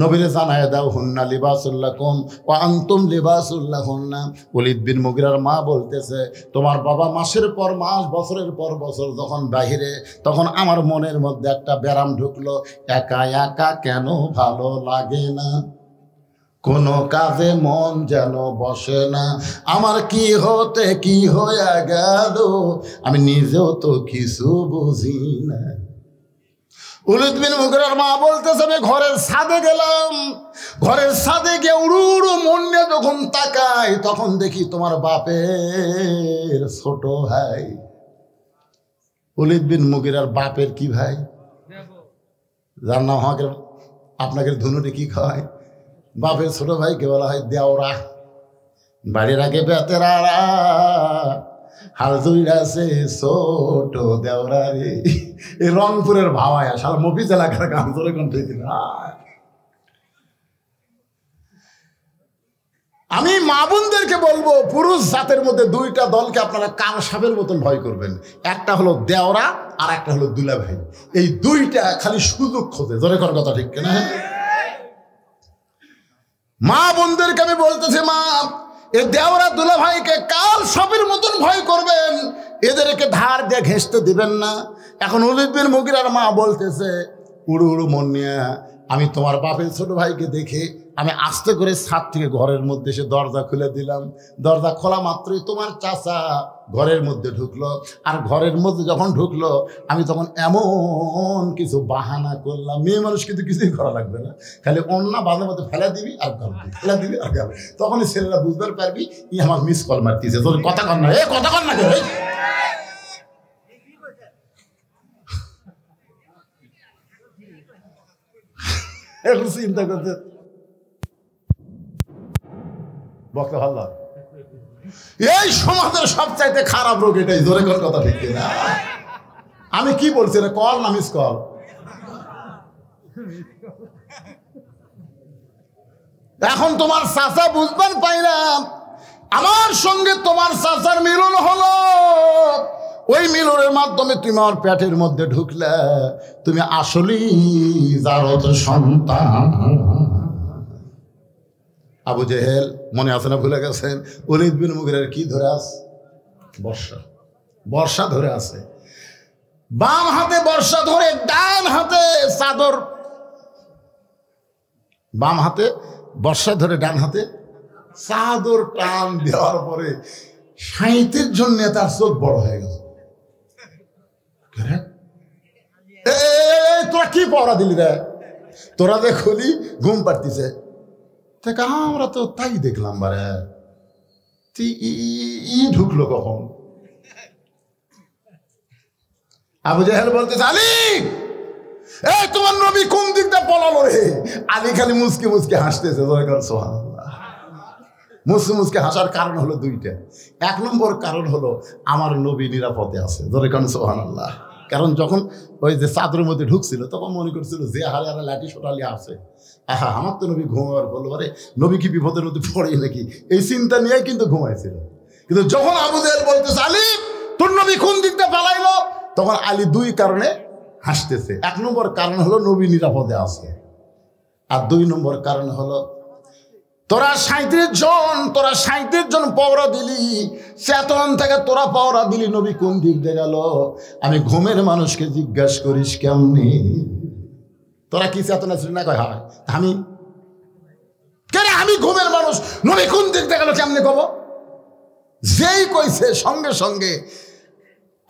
নবীরে জানায় দাও হুন্না লিবাসুল লাকুম ওয়া আনতুম লিবাসুল লাহুন্না। ওলীদ বিন মুগীরার মা বলতেছে, তোমার বাবা মাসের পর মাস বছরের পর বছর যখন বাহিরে, তখন আমার মনের মধ্যে একটা ব্যারাম ঢুকলো, একা একা কেন ভালো লাগে না, কোনো কাজে মন যেন বসে না, আমার কি হতে কি হয়ে গেল আমি নিজেও তো কিছু বুঝি না। ওলীদ বিন মুগীরার মা বলতেছে, আমি ঘরের ছাদে গেলাম, ঘরের ছাদে গিয়ে উড়ু উড়ু মন নিয়ে যখন তাকাই, তখন দেখি তোমার বাপের ছোট ভাই। ওলীদ বিন মুগীরার বাপের কি ভাই? যার নাম আমাকে আপনাকে ধনুটি কি খাওয়ায়? বাপের ছোট ভাইকে বলা হয় দেওরা। বাড়ির আগে বেতেরা হাল ধুইরাছে ছোট দেওরা রে। এই রংপুরের ভাওয়ায় সারা মফিজ এলাকার গান ধরে কোন ঠিক না। আমি মা বোনদেরকে বলবো, পুরুষ জাতের মধ্যে দুইটা দলকে আপনারা কান সাপের মতন ভয় করবেন। একটা হলো দেওরা আর একটা হলো দুলাভাই। এই দুইটা খালি সুযোগ খোঁজে। জোরে কোন কথা ঠিক কিনা? মা বোনদেরকে আমি বলতেছি, মা এ দেওরা দুলাভাইকে কাল সাপের মতন ভয় করবেন, এদেরকে ধার দিয়ে ঘেঁষতে দিবেন না। এখন ওলীদ বিন মুগীরার মা বলতেছে, উড়ু উড়ু মন নিয়ে আমি তোমার বাপের ছোট ভাইকে দেখে আমি আস্তে করে ছাদ থেকে ঘরের মধ্যে এসে দরজা খুলে দিলাম। দরজা খোলা মাত্রই তোমার চাচা ঘরের মধ্যে ঢুকলো। আর ঘরের মধ্যে যখন ঢুকলো, আমি তখন এমন কিছু বাহানা করলাম, মেয়ে মানুষ কিন্তু কিছুই করা লাগবে না, খালি অন্যা বাঁধে মধ্যে ফেলা দিবি আর ফেলা দিবি আর গেল। তখনই ছেলেরা বুঝতে পারবি ই আমার মিস কল মারতেছে। তোর কথা কর না, কথা কর না, একটু চিন্তা করতে বক্তা ভালো। এই সমাজের সবচাইতে খারাপ রোগ এটাই। জোরে কোন কথা ঠিক না? আমি কি বলছি রে, কল না মিস কল? এখন তোমার চাচা বুঝবেন পাই না, আমার সঙ্গে তোমার চাচার মিলন হলো। ওই মিলনের মাধ্যমে তুমি আমার পেটের মধ্যে ঢুকলে, তুমি আসলেই জারদ সন্তান। আবু জেহেল মনে আছে না, ভুলে গেছেন? ওলীদ বিন মুগীরার কি ধরে আছে? বর্ষা। বর্ষা ধরে আছে। বাম হাতে বর্ষা ধরে, ডান হাতে চাদর। বাম হাতে বর্ষা ধরে, ডান হাতে চাদর টান দেওয়ার পরে 37 জন্য তার চোখ বড় হয়ে গেছে। তোরা কি পড়া দিলি রে? তোরা যে খুলি ঘুম পাড়তিছে, আমরা তো তাই দেখলাম। বারে ই ঢুকলো কখন? আবু জেহেল বলতেছে, আলী এই তোমার নবী কোন দিকটা পলালো রে? আলী খালি মুসকে মুসকে হাসতেছে। সুবহানাল্লাহ। মুসকে মুসকে হাসার কারণ হলো দুইটা। এক নম্বর কারণ হলো আমার নবী নিরাপদে আছে। ধরে কারণ সুবহানাল্লাহ। কারণ যখন ওই যে চাদরের মধ্যে ঢুকছিল, তখন মনে করছিল যে হারে হারে লাঠি সোটালি আছে, আহা আমার তো নবী ঘুমাবার বলবো, আরে নবী কি বিপদের মধ্যে পড়ে নাকি, এই চিন্তা নিয়ে কিন্তু ঘুমাইছিল। কিন্তু যখন আবু জেহেল বলতেছে, আলী তোর নবী কোন দিকটা পালাইলো, তখন আলী দুই কারণে হাসতেছে। এক নম্বর কারণ হলো নবী নিরাপদে আছে, আর দুই নম্বর কারণ হলো তোরা 37 জন পাওরা দিলি, চেতন থেকে তোরা পাওরা দিলি, নবী কোন দিক দিয়ে গেল? আমি ঘুমের মানুষকে জিজ্ঞাসা করিস কেমনি? তোরা কি চেতনা ছিল না? কয় হয় আমি কেন, আমি ঘুমের মানুষ, নবী কোন দিক দিয়ে গেল কেমনি কব? যেই কইছে সঙ্গে সঙ্গে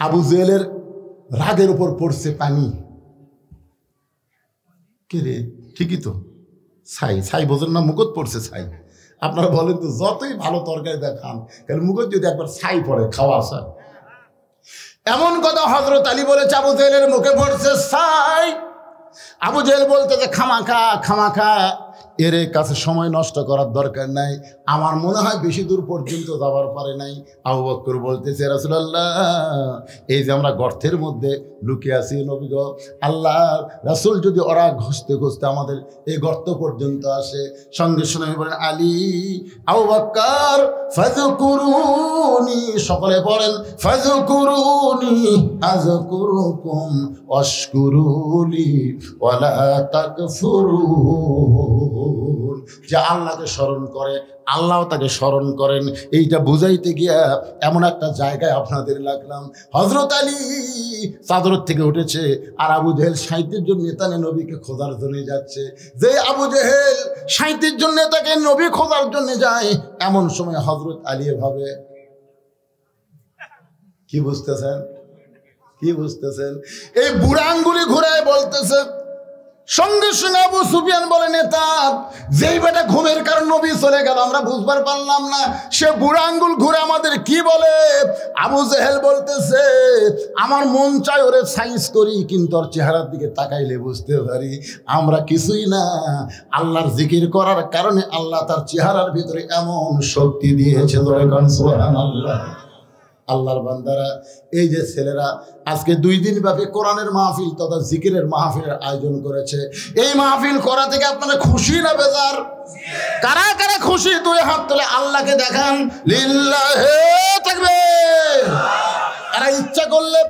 আবু জেহেলের রাগের উপর পড়ছে পানি। কে রে? ঠিকই তো, ছাই বোঝেন না, মুকুট পড়ছে ছাই। আপনারা বলেন তো, যতই ভালো তরকারি দেখান, কারণ মুকুট যদি একবার ছাই পড়ে খাওয়া আসা। এমন কথা হযরত আলী বলেছে, আবু জেহেলের মুখে পড়ছে ছাই। আবু জেহেল বলতে যে খামাখা এর কাছে সময় নষ্ট করার দরকার নাই। আমার মনে হয় বেশি দূর পর্যন্ত যাওয়ার পারে নাই। আবু বকর বলতেছে, রাসূলুল্লাহ, এই যে আমরা গর্তের মধ্যে লুকিয়ে আছি নবী গো, আল্লাহ রাসূল যদি ওরা ঘুষতে ঘুষতে আমাদের এই গর্ত পর্যন্ত আসে, সঙ্গে সঙ্গে বলেন, আলী, আবু বকর, ফাযকুরুনি, সকলে বলেন, ফাযকুরুনি আযকুরুকুম ওয়াশকুরুলি ওয়ালা তাকফুরুন। যে আল্লাহকে স্মরণ করে আল্লাহ তাকে স্মরণ করেন, এইটা বুঝাইতে গিয়া এমন একটা জায়গায় আপনাদের লাগলাম। হযরত আলী চাদর থেকে উঠেছে, আর আবু জেহেল 37 জন নেতা নিয়ে নবীকে খোঁজার জন্য যাচ্ছে। যে আবু জেহেল 37 জন নেতাকে নবী খোঁজার জন্য যায়, এমন সময় হযরত আলী ভাবে, কি বুঝতেছেন, কি বুঝতেছেন? এই বুড়া আঙ্গুলি ঘুরায় বলতেছে। সঙ্গে সঙ্গে আবু সুফিয়ান বলে, নেতা, যেই বেটা ঘুমের কারণ নবী চলে গেল, আমরা বুঝবার পারলাম না, সে বুড়া আঙ্গুল ঘুরে আমাদের কি বলে? আবু জেহেল বলতেছে, আমার মন চায় ওরে সাইজ করি, কিন্তু ওর চেহারার দিকে তাকাইলে বুঝতে পারি আমরা কিছুই না। আল্লাহর জিকির করার কারণে আল্লাহ তার চেহারার ভিতরে এমন শক্তি দিয়েছে। সুবহানাল্লাহ। আল্লাহর বান্দারা, এই যে ছেলেরা আজকে 2 দিন ব্যাপী কোরআনের মাহফিল তথা জিকিরের মাহফিলের আয়োজন করেছে, এই মাহফিল করা থেকে আপনারা খুশি না বেজার? কারা কারা খুশি? 2 হাত তুলে আল্লাহকে দেখান। লিল্লাহি তাকবীর। এরা ইচ্ছা করলে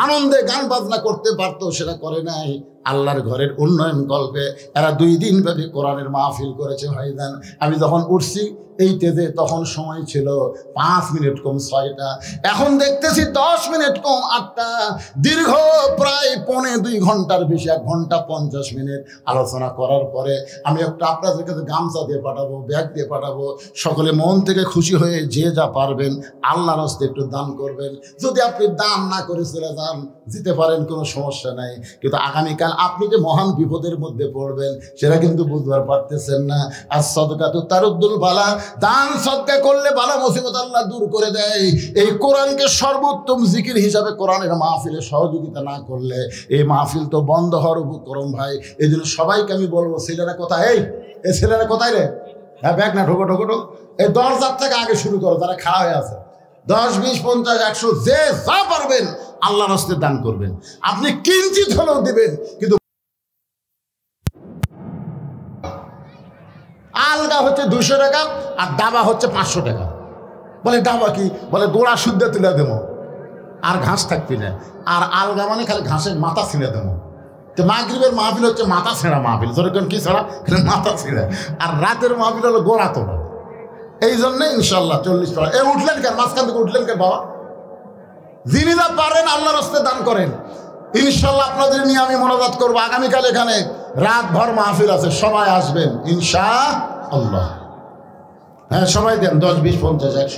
আনন্দে গান বাজনা করতে পারতো, সেটা করে নাই। আল্লাহর ঘরের উন্নয়ন কল্পে এরা 2 দিন ব্যাপী কোরআনের মাহফিল করেছে। ভাইজান, আমি যখন উঠছি এই তেজে, তখন সময় ছিল 5 মিনিট কম 6টা, এখন দেখতেছি 10 মিনিট কম 8টা। দীর্ঘ প্রায় 2.25 ঘন্টার বেশি, 1 ঘন্টা 50 মিনিট আলোচনা করার পরে আমি একটা আপনাদের কাছে গামছা দিয়ে পাঠাবো, ব্যাগ দিয়ে পাঠাবো। সকলে মন থেকে খুশি হয়ে যে যা পারবেন আল্লাহর রাস্তায় একটু দান করবেন। যদি আপনি দান না করে চলে যান, যেতে পারেন, কোনো সমস্যা নাই, কিন্তু আগামীকাল আপনি যে মহান বিপদের মধ্যে পড়বেন সেটা কিন্তু বুঝবার পারতেছেন না। আর সদকাতু তারুদ্দুল বালা, দান সদকা করলে বালা মুসিবত আল্লাহ দূর করে দেয়। এই কোরআনকে সর্বোত্তম জিকির হিসাবে কোরআনের মাহফিলে সহযোগিতা না করলে এই মাহফিল তো বন্ধ হওয়ার উপক্রম ভাই। এই জন্য সবাইকে আমি বলবো, ছেলেরা কোথায়? এই ছেলেরা কোথায় রে? হ্যাঁ, ব্যাগ না, ঢোকো ঢোকো ঢোক। এই দরজার থেকে আগে শুরু করো, যারা খাড়া হয়ে আছে। 10, 20, 50, 100 যে যা পারবেন আল্লাহর রাস্তায় দান করবেন। আপনি কিঞ্চিত হলেও দিবেন, কিন্তু আলগা হচ্ছে 200 টাকা আর দাবা হচ্ছে 500 টাকা। বলে দাবা কি? বলে গোড়া শুদ্ধ তুলে দেবো, আর ঘাস থাকবি না। আর আলগা মানে খালি ঘাসের মাথা ছিঁড়ে দেবো। তো মাগরিবের মাহফিল হচ্ছে মাথা ছেঁড়া মাহফিল, যেরকম কি ছাড়া, মাথা ছিঁড়ে। আর রাতের মাহফিল হলো গোড়া তোলা। এই জন্যে ইনশাল্লাহ 40 টাকা। এ উঠলেন কেন? মাঝখান থেকে উঠলেন কেন বাবা? যিনি যা পারেন আল্লাহর রাস্তায় দান করেন। ইনশাল্লাহ আপনাদের নিয়ে আমি মোনাজাত করবো। আগামীকাল এখানে রাতভর মাহফিল আছে, সবাই আসবেন ইনশাআল্লাহ। হ্যাঁ, সবাই দেন 10, 20, 50, 100।